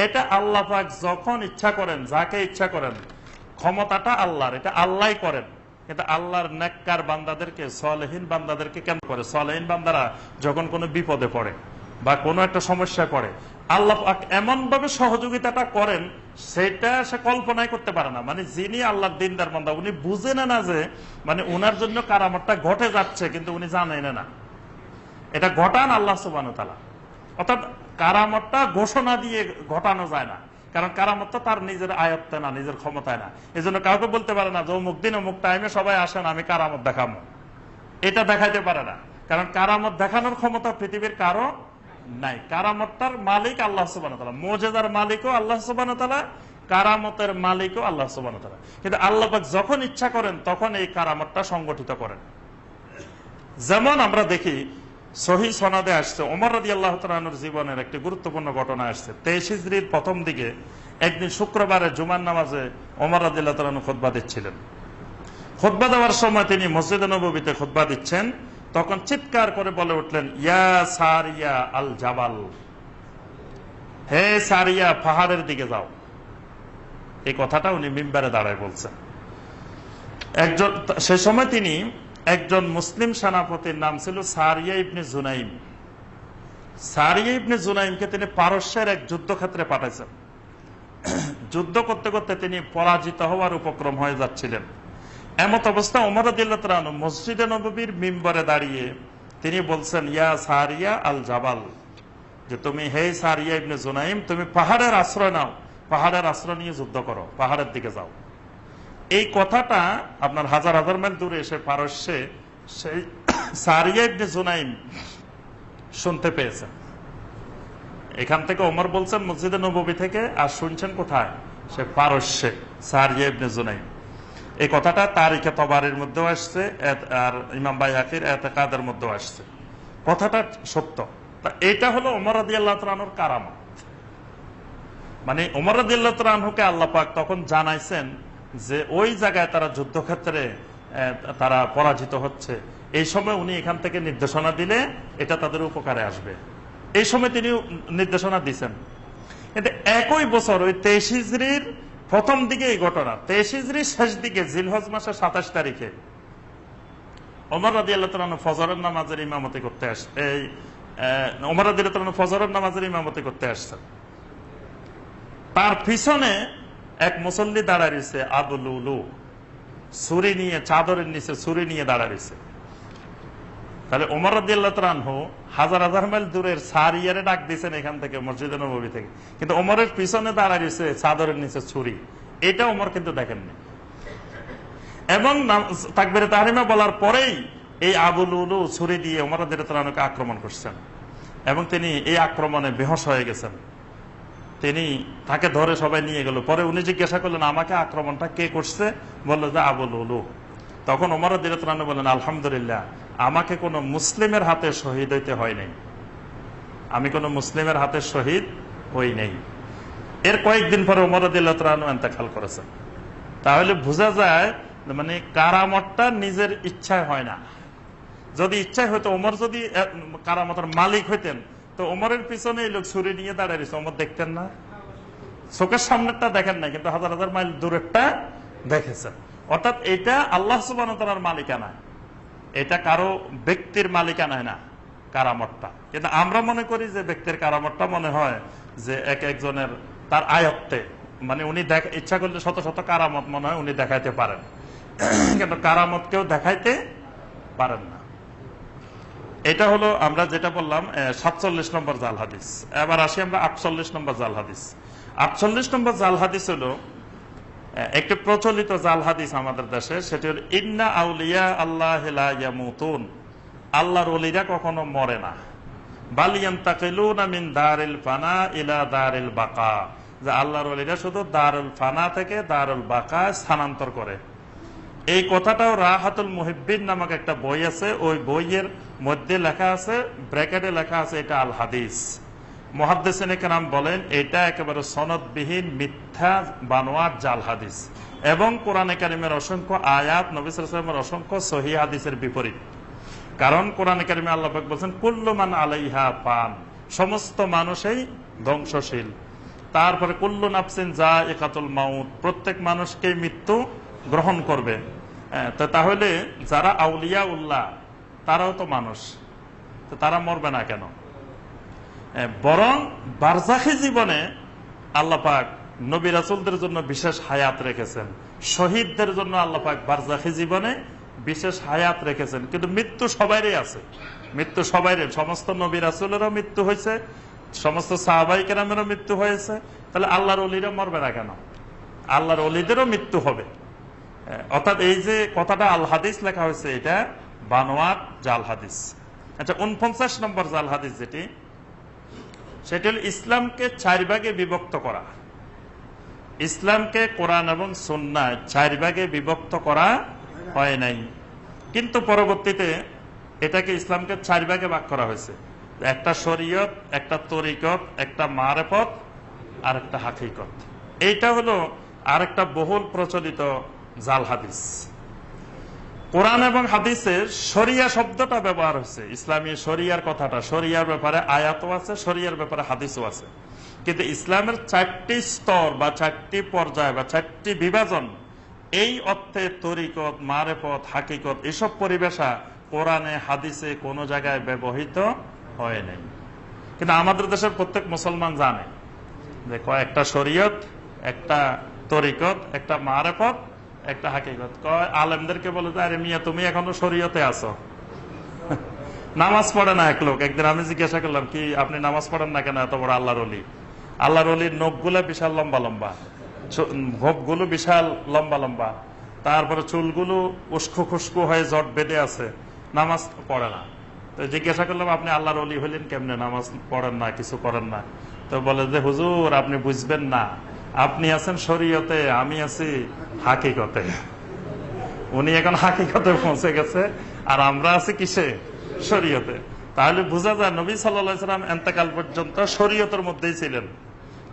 এটা আল্লাহ পাক যখন ইচ্ছা করেন, যাকে ইচ্ছা করেন, ক্ষমতাটা আল্লাহর, এটা আল্লাহই করেন। কিন্তু আল্লাহর নেককার বান্দাদেরকে, সালেহীন বান্দাদেরকে কেন করে? সালেহীন বান্দারা যখন কোনো বিপদে পড়ে বা কোনো একটা সমস্যায় পড়ে, আল্লাহ পাক এমন ভাবে সহযোগিতাটা করেন সেটা সে কল্পনাই করতে পারে না। মানে যিনি আল্লাহর দিনদার বান্দা, উনি বুঝেন না যে মানে উনার জন্য কারামতটা ঘটে যাচ্ছে, কিন্তু উনি জানেন না এটা ঘটান আল্লাহ সুবহানাহু ওয়া তাআলা। অর্থাৎ কারামতটা ঘোষণা দিয়ে ঘটানো যায় না, কারণ কারামতটা তার নিজের আয়ত্তে না, নিজের ক্ষমতায় না। এই জন্য কাউকে বলতে পারে না যে অমুক দিন অমুক টাইমে সবাই আসেন আমি কারামত দেখাবো, এটা দেখাইতে পারে না, কারণ কারামত দেখানোর ক্ষমতা পৃথিবীর কারো নাই। কারামতটার মালিক আল্লাহ সুবহানাহু ওয়া তাআলা, মুজিজার মালিকও আল্লাহ সুবহানাহু ওয়া তাআলা, কারামতের মালিকও আল্লাহ সুবহানাহু ওয়া তাআলা। কিন্তু আল্লাহ পাক যখন ইচ্ছা করেন তখন এই কারামতটা সংগঠিত করেন। যেমন আমরা দেখি সহিহ সনদে আসছে, ওমর রাদিয়াল্লাহু তাআলা আনহুর জীবনের একটি গুরুত্বপূর্ণ ঘটনা আসছে। 23 হিজরির প্রথম দিকে একদিন শুক্রবারে জুমার নামাজে ওমর রাদিয়াল্লাহু তাআলা আনহু খুতবা দিচ্ছিলেন। খুতবা দেওয়ার সময় তিনি মসজিদে নববীতে খুতবা দিচ্ছেন, তখন চিৎকার করে বলে উঠলেন, ইয়া সারিয়া আল জাবাল, হে সারিয়া পাহাড়ের দিকে যাও। এই কথাটা উনি মিম্বারে দাঁড়ায় বলছেন। সে সময় তিনি একজন মুসলিম সেনাপতির নাম ছিল সারিয়া ইবনে জুনাইম। সারিয়া ইবনে জুনাইমকে তিনি পারস্যের এক যুদ্ধক্ষেত্রে পাঠাইছেন। যুদ্ধ করতে করতে তিনি পরাজিত হওয়ার উপক্রম হয়ে যাচ্ছিলেন। এমত অবস্থা ওমর রাদিয়াল্লাহু তাআলা আনহু মসজিদে নববীর মিম্বরে দাঁড়িয়ে তিনি বলছেন, ইয়া সারিয়া আল জাবাল, যে তুমি হে সারিয়া ইবনে জুনাইম, তুমি পাহাড়ের আশ্রয় নাও, পাহাড়ের আশ্রয় নিয়ে যুদ্ধ করো, পাহাড়ের দিকে যাও। এই কথাটা আপনার হাজার হাজার মাইল দূরে এসে পারস্যে সেই সারিয়া ইবনে জুনাইম শুনতে পেয়েছেন। এখান থেকে ওমর বলছেন মসজিদে নববী থেকে, আর শুনছেন কোথায়? সে পারস্যে, সারিয়া ইবনে জুনাইম। এই কথাটা তারিখে তবারির মধ্যেও আসছে, আর ইমাম বাইহাকির এতেকাদের মধ্যেও আসছে। কথাটা সত্য। এটা হলো ওমর রাদিয়াল্লাহু তাআলা আনহুর কারামত। মানে ওমর রাদিয়াল্লাহু তাআলা আনহুকে আল্লাহ পাক তখন জানাইছেন যে ওই জায়গায় তারা যুদ্ধক্ষেত্রে তারা পরাজিত হচ্ছে, এই সময় উনি এখান থেকে নির্দেশনা দিলে এটা তাদের উপকারে আসবে। এই সময় তিনি নির্দেশনা দিচ্ছেন। কিন্তু একই বছর ওই 23 হিজরির প্রথম দিকে এই ঘটনা, 23 হিজরির শেষ দিকে জিলহজ মাসের 27 তারিখে ওমর রাদিয়াল্লাহু তাআলা ফজরের নামাজের ইমামতি করতে আসছে। ওমর রাদিয়াল্লাহু তাআলা ফজরের নামাজের ইমামতি করতে আসছেন। তার পিছনে এক মুসল্লি দাঁড়ায় রয়েছে, আবু লুলু, ছুরি নিয়ে, চাদরের নিচে ছুরি নিয়ে দাঁড়ায় রয়েছে। তাহলে ওমর রাদিয়াল্লাহু তাআলা আনহু হাজার হাজার মাইল দূরের সারিয়ারে ডাক দিয়েছেন এখান থেকে, মসজিদে নববী থেকে, কিন্তু ওমরের পিছনে দাঁড়ায় রয়েছে চাদরের নিচে ছুরি। এটা ওমর কিন্তু দেখেননি। এবং তাকবীরে তাহরিমা বলার পরেই এই আবু লুলু ছুরি দিয়ে ওমর রাদিয়াল্লাহু তাআলা আনহুকে আক্রমণ করছেন এবং তিনি এই আক্রমণে বেহুশ হয়ে গেছেন। তিনি তাকে ধরে সবাই নিয়ে গেল। পরে উনি জিজ্ঞাসা করলেন, আমাকে আক্রমণটা কে করছে? বললো যে আবুল উলু। তখন ওমর রাদিয়াল্লাহু আনহু বললেন, আলহামদুলিল্লাহ, আমাকে কোনো মুসলিমের হাতে শহীদ হইতে হয় নাই, আমি কোনো মুসলিমের হাতে শহীদ হই নাই। এর কয়েকদিন পরে ওমর রাদিয়াল্লাহু আনহু ইন্তেকাল করেছেন। তাহলে বোঝা যায় মানে কারামতটা নিজের ইচ্ছায় হয় না। যদি ইচ্ছায় হইতো, ওমর যদি কারামতের মালিক হইতেন, তো ওমরের পিছনে এই লোক ছুরি নিয়ে দাঁড়িয়ে রয়েছে, ওমর দেখতেন না? চোখের সামনেরটা দেখেন নাই, কিন্তু হাজার হাজার মাইল দূরেরটা দেখেছেন। অর্থাৎ এটা আল্লাহ সুবহানাহু ওয়া তাআলার মালিকানা, এটা কারো ব্যক্তির মালিকানায় না কারামতটা। কিন্তু আমরা মনে করি যে ব্যক্তির কারামতটা মনে হয় যে একজনের তার আয়ত্তে, মানে উনি ইচ্ছা করলে শত শত কারামত মনে হয় উনি দেখাইতে পারেন, কিন্তু কারামত কেউ দেখাইতে পারেন না। এটা হলো আমরা যেটা বললাম 47 নম্বর জাল হাদিস। এবার আসি আমরা 48 নম্বর জাল হাদিস। 48 নম্বর জাল হাদিস হলো একটি প্রচলিত জাল হাদিস আমাদের দেশে, সেটি হল ইন্না আউলিয়া আল্লাহ লা ইয়ামুতুন, আল্লাহর ওলিরা কখনো মরে না। বাল ইয়ান্তাকিলুনা মিন দারিল ফানা ইলা দারিল বাকা, যে আল্লাহর ওলিরা শুধু দারুল ফানা থেকে দারুল বাকা স্থানান্তর করে। এই কথাটাও রাহাতুল মুহিব্বিন নামক একটা বই আছে, ওই বইয়ের মধ্যে লেখা আছে, ব্র্যাকেটে লেখা আছে এটা আল হাদিস। মুহাদ্দিসিনে কেরাম বলেন এটা একেবারে সনদবিহীন মিথ্যা বানোয়াট জাল হাদিস, এবং কোরআনে কারিমের অসংখ্য আয়াত, নবী সাল্লাল্লাহু আলাইহি ওয়াসাল্লামের অসংখ্য সহিহ হাদিসের বিপরীত। কারণ কোরআনে কারিমে আল্লাহ পাক বলেন কুল্লু মান আলাইহা ফান, সমস্ত মানুষই ধ্বংসশীল। তারপরে কুল্লু নাফসিন যায়িকাতুল মাউত, প্রত্যেক মানুষকে মৃত্যু গ্রহণ করবে। তো তাহলে যারা আউলিয়া উল্লাহ তারাও তো মানুষ, তো তারা মরবে না কেন? বরং বারজাখী জীবনে আল্লাহ পাক নবী রাসূলদের জন্য বিশেষ হায়াত রেখেছেন, শহীদদের জন্য আল্লাহ পাক বারজাখী জীবনে বিশেষ হায়াত রেখেছেন। কিন্তু মৃত্যু সবাইরই আছে, মৃত্যু সবাইরে, সমস্ত নবী রাসূলেরও মৃত্যু হয়েছে, সমস্ত সাহাবায়ে কেরামেরও মৃত্যু হয়েছে। তাহলে আল্লাহর ওলিরা মরবে না কেন? আল্লাহর ওলিদেরও মৃত্যু হবে। অর্থাৎ এই যে কথাটা আল হাদিস লেখা হয়েছে, এটা বানোয়াট জাল হাদিস। আচ্ছা, 49 নম্বর জাল হাদিস যেটি, সেটা হল ইসলামকে 4 ভাগে বিভক্ত করা। ইসলামকে কোরআন এবং সুন্নাহ 4 ভাগে বিভক্ত করা হয় নাই, কিন্তু পরবর্তীতে এটাকে ইসলামকে 4 ভাগে ভাগ করা হয়েছে। একটা শরীয়ত, একটা তরিকত, একটা মারেফত, আর একটা হাকিকত। এইটা হলো আরেকটা বহুল প্রচলিত জাল হাদিস। কোরআন এবং হাদিসে শরিয়া শব্দটা ব্যবহার হয়েছে, ইসলামী শরিয়ার কথাটা, শরিয়ার ব্যাপারে আয়াতও আছে, শরিয়ার ব্যাপারে হাদিসও আছে। কিন্তু ইসলামের 4টি স্তর বা 4টি পর্যায় বা 4টি বিভাজন, এই অর্থে তরিকত, মারেফত, হাকিকত এসব পরিভাষা কোরআনে হাদিসে কোনো জায়গায় ব্যবহৃত হয় নাই। কিন্তু আমাদের দেশের প্রত্যেক মুসলমান জানে যে একটা শরীয়ত, একটা তরিকত, একটা মারেফত, একটা হাকিকত। আলেমদেরকে বলে যে আরে মিয়া তুমি এখনো শরীয়তে আছো, নামাজ পড়ে না এক লোক। একদিন আমি জিজ্ঞাসা করলাম, কি আপনি নামাজ পড়েন না কেন? এত বড় আল্লাহর ওলি। আল্লাহর ওলির নখগুলো বিশাল লম্বা লম্বা, ভোগগুলো বিশাল লম্বা লম্বা, তারপরে চুলগুলো উস্কো খুস্কো হয়ে জট বেঁধে আছে, নামাজ পড়ে না। তো জিজ্ঞাসা করলাম, আপনি আল্লাহর ওলি হইলেন কেমনে, নামাজ পড়েন না, কিছু করেন না? তো বলে যে হুজুর আপনি বুঝবেন না, আপনি আছেন শরীয়তে, আমি আছি হাকিকতে। উনি এখন হাকিকতে পৌঁছে গেছে, আর আমরা আছি কিসে? শরীয়তে। তাহলে বোঝা যায় নবী সাল্লাল্লাহু আলাইহি সাল্লাম ইন্তেকাল পর্যন্ত শরীয়তের মধ্যেই ছিলেন।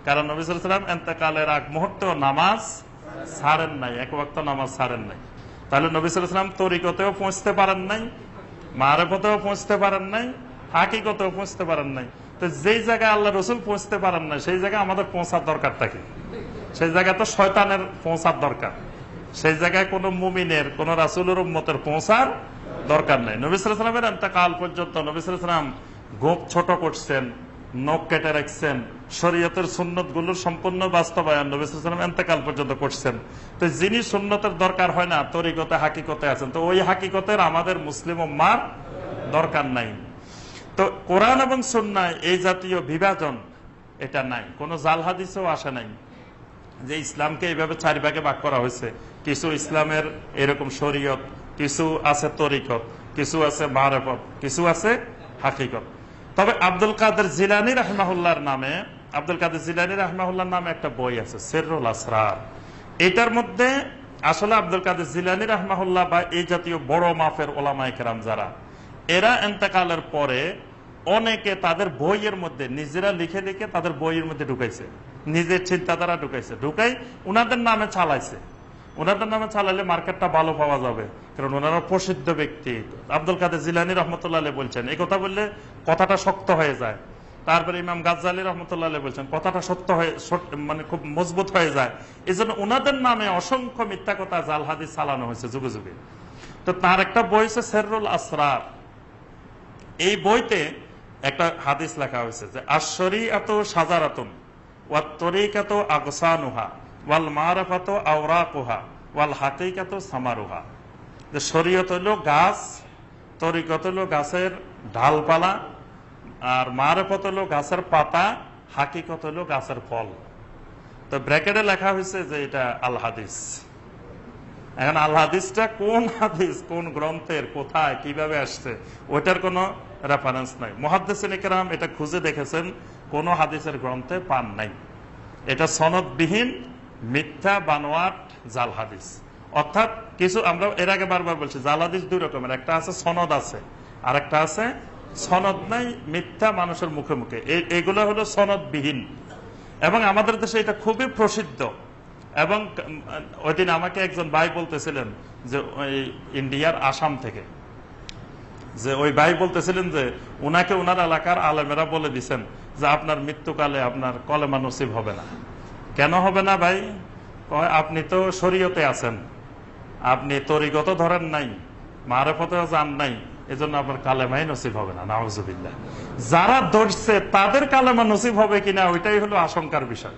কারণ নবী সাল্লাল্লাহু আলাইহি সাল্লাম ইন্তেকালের আগ মুহূর্তে নামাজ ছাড়েন নাই, এক ওয়াক্ত নামাজ ছাড়েন নাই। তাহলে নবী সাল্লাল্লাহু আলাইহি সাল্লাম তরিকতেও পৌঁছতে পারেন নাই, মারেফতেও পৌঁছতে পারেন নাই, হাকিকতেও পৌঁছতে পারেন নাই। তো যেই জায়গায় আল্লাহ রসুল পৌঁছতে পারেন না, সেই জায়গায় আমাদের পৌঁছার দরকারটা কি? সেই জায়গায় তো শয়তানের পৌঁছার দরকার, সেই জায়গায় কোন মুমিনের, কোন রাসূলের উম্মতের পৌঁছার দরকার নেই। নবী সাল্লাল্লাহু আলাইহি ওয়াসাল্লামের ইন্তেকাল পর্যন্ত নবী সাল্লাল্লাহু আলাইহি ওয়াসাল্লাম গোঁফ ছোট করছেন, নখ কেটে রাখছেন, শরীয়তের সুন্নতগুলোর সম্পূর্ণ বাস্তবায়ন নবী সাল্লাল্লাহু আলাইহি ওয়াসাল্লাম ইন্তেকাল পর্যন্ত করছেন। তো যিনি সুন্নতের দরকার হয় না, তরিকতে হাকিকতে আছেন, তো ওই হাকিকতের আমাদের মুসলিম উম্মার দরকার নাই। তো কোরআন এবং সুন্নাহ এই জাতীয় বিভাজন এটা নাই, কোন জাল হাদিসেও আসে নাই যে ইসলামকে এইভাবে 4 ভাগে ভাগ করা হয়েছে। কিছু ইসলামের এরকম শরীয়ত, কিছু আছে তরিকত, কিছু আছে মারেফত, কিছু আছে হাকিকত। তবে আব্দুল কাদের জিলানী রাহিমাহুল্লাহর নামে আব্দুল কাদের জিলানী রাহমাহুল্লাহর নামে একটা বই আছে সিররুল আসরার। এটার মধ্যে আসলে আব্দুল কাদের জিলানী রাহমাহুল্লাহ বা এই জাতীয় বড় মাপের ওলামায়ে কেরাম যারা, এরা ইন্তেকালের পরে অনেকে তাদের বইয়ের মধ্যে নিজেরা লিখে লিখে তাদের বইয়ের মধ্যে ঢুকাইছে, নিজের চিন্তাধারা ঢুকাই উনাদের নামে চালাইছে। ওনাদের নামে চালালে মার্কেটটা ভালো পাওয়া যাবে, কারণ ওনারা প্রসিদ্ধ ব্যক্তি। আব্দুল কাদের জিলানী রহমতুল্লাহ আলাইহি বলছেন এই কথা বললে কথাটা শক্ত হয়ে যায়। তারপরে ইমাম গাজ্জালী রহমতুল্লাহ আলাইহি বলছেন কথাটা মানে খুব মজবুত হয়ে যায়। এই জন্য ওনাদের নামে অসংখ্য মিথ্যা কথা জাল হাদিস চালানো হয়েছে যুগে যুগে। তো তার একটা বই হচ্ছে সিররুল আসরার। এই বইতে একটা হাদিস লেখা হয়েছে যে আশ-শরীআতু শাজারাতুন ওয়াত তরিকাতু আগসানুহা ওয়াল মারাফাতু আওরাকুহা ওয়াল হাকিকাতু সামারুহা। যে শরীয়ত হলো গাছ, তরিকত হলো গাছের ডালপালা, আর মারাফত হলো গাছের পাতা, হাকিকত হলো গাছের ফল। তো ব্র্যাকেটে লেখা হয়েছে যে এটা আল হাদিস। এখন আল হাদিসটা কোন হাদিস, কোন গ্রন্থের, কোথায়, কিভাবে আসছে, ওইটার কোনো রেফারেন্স নাই। মুহাদ্দিসিন ইকরাম এটা খুঁজে দেখেছেন, কোন হাদিসের গ্রন্থে পান নাই। এটা সনদবিহীন মিথ্যা বানোয়াট জাল হাদিস। অর্থাৎ কিছু আমরা এর আগে বারবার বলছি, জাল হাদিস দুই রকমের, একটা আছে সনদ আছে, আর একটা আছে সনদ নাই, মিথ্যা মানুষের মুখে মুখে। এগুলো হলো সনদবিহীন, এবং আমাদের দেশে এটা খুবই প্রসিদ্ধ। এবং ওই দিন আমাকে একজন ভাই বলতেছিলেন যে ওই ইন্ডিয়ার আসাম থেকে, যে ওই ভাই বলতেছিলেন যে উনাকে উনার এলাকার আলেমেরা বলে দিচ্ছেন যে আপনার মৃত্যুকালে আপনার কলেমা নসিব হবে না। কেন হবে না ভাই? আপনি তো শরীয়তে আছেন, আপনি তরিগত ধরেন নাই, মারেফতে যান নাই, এজন্য আপনার কালেমাই নসিব হবে না। নাউজুবিল্লাহ। যারা ধরছে তাদের কালেমা নসিব হবে কিনা ওইটাই হলো আশঙ্কার বিষয়।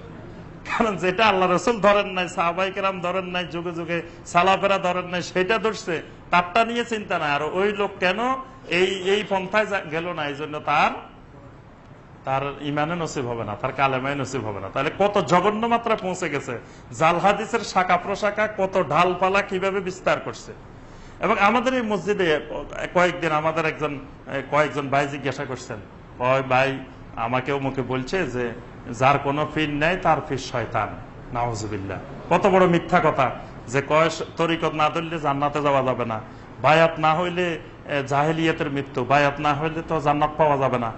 কারণ যেটা আল্লাহ রসুল ধরেন নাই, সাহাবাই কেরাম ধরেন নাই, যুগে যুগে সালাফেরা ধরেন নাই, সেটা ধরছে, তারটা নিয়ে চিন্তা নাই। আর ওই লোক কেন এই পন্থায় গেল না, এই জন্য তার ইমানে নসিব হবে না, তার কালেমায় নসিব হবে না। তাহলে কত জঘন্য মাত্রা পৌঁছে গেছে। জাল হাদিসের শাখা প্রশাখা কত ঢালপালা কিভাবে বিস্তার করছে। এবং আমাদের এই মসজিদে কয়েকদিন আমাদের কয়েকজন ভাই জিজ্ঞাসা করছেন, ভাই আমাকেও মুখে বলছে যে যার কোনো ফির নেই তার ফির শয়তান। নাউজুবিল্লাহ। কত বড় মিথ্যা কথা, যে তরিকত না ধরলে জান্নাতে যাওয়া যাবে না, বায়াত না হইলে জাহেলিয়াতের মৃত্যু, বায়াত না হইলে তো জান্নাত পাওয়া যাবে না।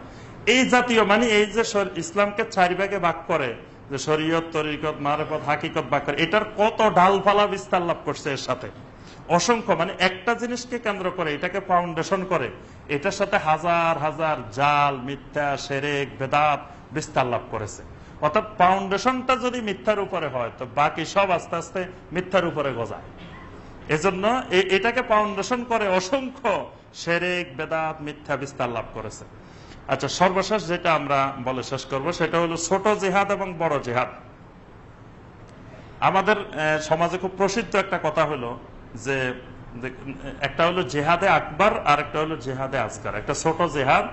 এই জাতীয় মানে এই যে ইসলামকে 4 ভাগে ভাগ করে, যে শরীয়ত, তরিকত, মারেফত, হাকিকত ভাগ করে, এটার কত ডালপালা বিস্তার লাভ করছে এর সাথে অসংখ্য। মানে একটা জিনিসকে কেন্দ্র করে, এটাকে ফাউন্ডেশন করে, এটার সাথে হাজার হাজার জাল, মিথ্যা, শিরক, বেদাত বিস্তার লাভ করেছে। অর্থাৎ ফাউন্ডেশনটা যদি মিথ্যার উপরে হয় তো বাকি সব আস্তে আস্তে মিথ্যার উপরে গজায়। এজন্য এটাকে ফাউন্ডেশন করে অসংখ্য শিরক, বেদাত, মিথ্যা বিস্তার লাভ করেছে। আচ্ছা, সর্বশেষ যেটা আমরা বলে শেষ করব সেটা হলো ছোট জিহাদ এবং বড় জিহাদ। আমাদের সমাজে খুব প্রসিদ্ধ একটা কথা হলো যে একটা হলো জেহাদে আকবর আর একটা হলো জেহাদে আসগার। একটা ছোট জেহাদ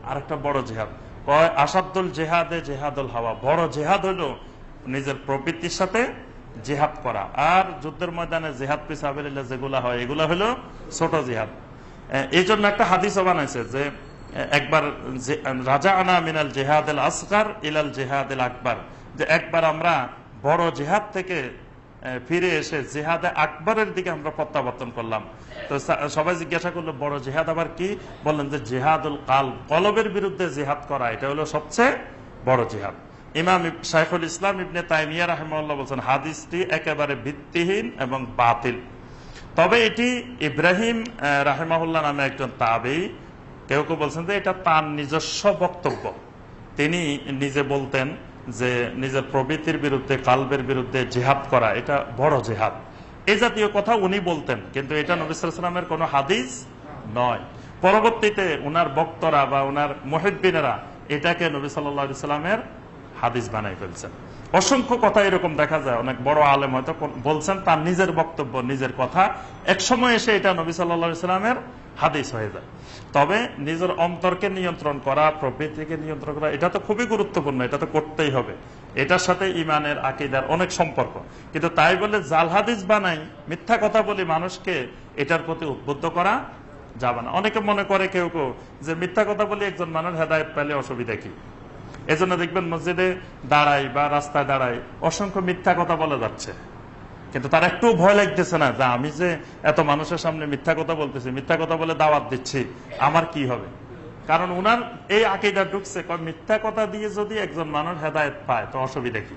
আর একটা বড় জেহাদ। আসাদুল জেহাদে জেহাদুল হাওয়া। বড় জেহাদ হলো নিজের প্রবৃত্তির সাথে জেহাদ করা, আর যুদ্ধের ময়দানে জেহাদ ফি সাবিলিল্লাহ যেগুলা হয় এগুলা হলো ছোট জেহাদ। এই জন্য একটা হাদিসও বানাইছে যে একবার রাজা আনা মিনাল জেহাদুল আসগার ইলাল জেহাদুল আকবর, যে একবার আমরা বড় জেহাদ থেকে ফিরে এসে জেহাদে আকবরের দিকে আমরা প্রত্যাবর্তন করলাম। তো সবাই জিজ্ঞাসা করলো বড় জেহাদ আবার কি? বললেন যে জেহাদুল কালব, কলবের বিরুদ্ধে জেহাদ করা, এটা হলো সবচেয়ে বড় জেহাদ। ইমাম শাইখুল ইসলাম ইবনে তাইমিয়া রাহিমাহুল্লাহ বলছেন হাদিসটি একেবারে ভিত্তিহীন এবং বাতিল। তবে এটি ইব্রাহিম রাহিমাহুল্লাহ নামে একজন তাবেঈ, কেউ কেউ বলছেন যে এটা তার নিজস্ব বক্তব্য। তিনি নিজে বলতেন যে নিজের প্রবৃত্তির বিরুদ্ধে, কালবের বিরুদ্ধে জিহাদ করা এটা বড় জিহাদ, এই জাতীয় কথা উনি বলতেন, কিন্তু এটা নবী সাল্লাল্লাহু আলাইহি ওয়াসাল্লামের কোনো হাদিস নয়। পরবর্তীতে উনার বক্তরা বা উনার মুহিব্বিনেরা এটাকে নবী সাল্লাল্লাহু আলাইহি ওয়াসাল্লামের হাদিস বানাই ফেলছেন। অসংখ্য কথা এরকম দেখা যায়, অনেক বড় আলেম হয়তো বলছেন তার নিজের বক্তব্য, নিজের কথা, এক সময় এসে এটা নবী সাল্লাল্লাহু আলাইহি ওয়াসাল্লামের হাদিস হয়ে যায়। তবে নিজের অন্তরকে নিয়ন্ত্রণ করা, প্রবৃত্তিকে নিয়ন্ত্রণ করা, এটা তো খুবই গুরুত্বপূর্ণ, এটা তো করতেই হবে। এটার সাথে ইমানের, আকীদার অনেক সম্পর্ক। কিন্তু তাই বলে জাল হাদিস বানাই, মিথ্যা কথা বলি মানুষকে এটার প্রতি উদ্বুদ্ধ করা যাবে না। অনেকে মনে করে কেউ কেউ যে মিথ্যা কথা বলি একজন মানুষ হেদায়েত পেলে অসুবিধা কি? এজন্য দেখবেন মসজিদে দাঁড়াই বা রাস্তায় দাঁড়াই অসংখ্য মিথ্যা কথা বলে যাচ্ছে, কিন্তু তার একটু ভয় লাগতেছে না যে আমি যে এত মানুষের সামনে মিথ্যা কথা বলতেছি, মিথ্যা কথা বলে দাওয়াত দিচ্ছি, আমার কি হবে। কারণ উনার এই আকীদা ঢুকছে, মিথ্যা কথা দিয়ে যদি একজন মানুষ হেদায়েত পায় তো অসুবিধা কি।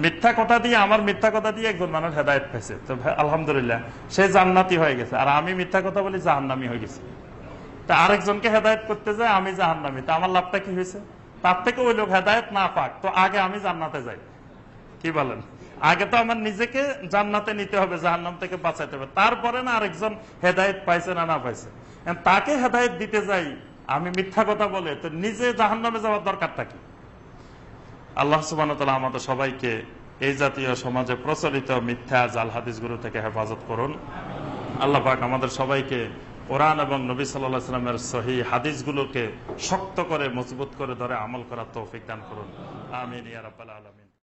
মিথ্যা কথা দিয়ে, আমার মিথ্যা কথা দিয়ে একজন মানুষ হেদায়েত পাইছে, তো আলহামদুলিল্লাহ সে জান্নাতি হয়ে গেছে। আর আমি মিথ্যা কথা বলি জাহান্নামী হয়ে গেছি। তা আরেকজনকে হেদায়েত করতে যায় আমি জাহান্নামী, তা আমার লাভটা কি হয়েছে? তার থেকে ওই লোক হেদায়েত না পাক, তো আগে আমি জান্নাতে যাই। কি বলেন? আগে তো আমার নিজেকে জান্নাতে নিতে হবে, জাহান্নাম থেকে বাঁচাইতে হবে, তারপরে না আরেকজন হেদায়েত পাইছে না পাইছে। তাকে হেদায়েত দিতে যাই আমি মিথ্যা কথা বলে, তো নিজে জাহান্নামে যাওয়ার দরকারটা কি? আল্লাহ সুবহানাহু ওয়া তাআলা আমাদের সবাইকে এই জাতীয় সমাজে প্রচলিত মিথ্যা জাল হাদিসগুলো থেকে হেফাজত করুন। আল্লাহ পাক আমাদের সবাইকে কোরআন এবং নবী সাল্লাল্লাহু আলাইহি ওয়াসাল্লামের সহিহ হাদিসগুলোকে শক্ত করে মজবুত করে ধরে আমল করার তৌফিক দান করুন। আমিন ইয়া রাব্বাল আলামিন।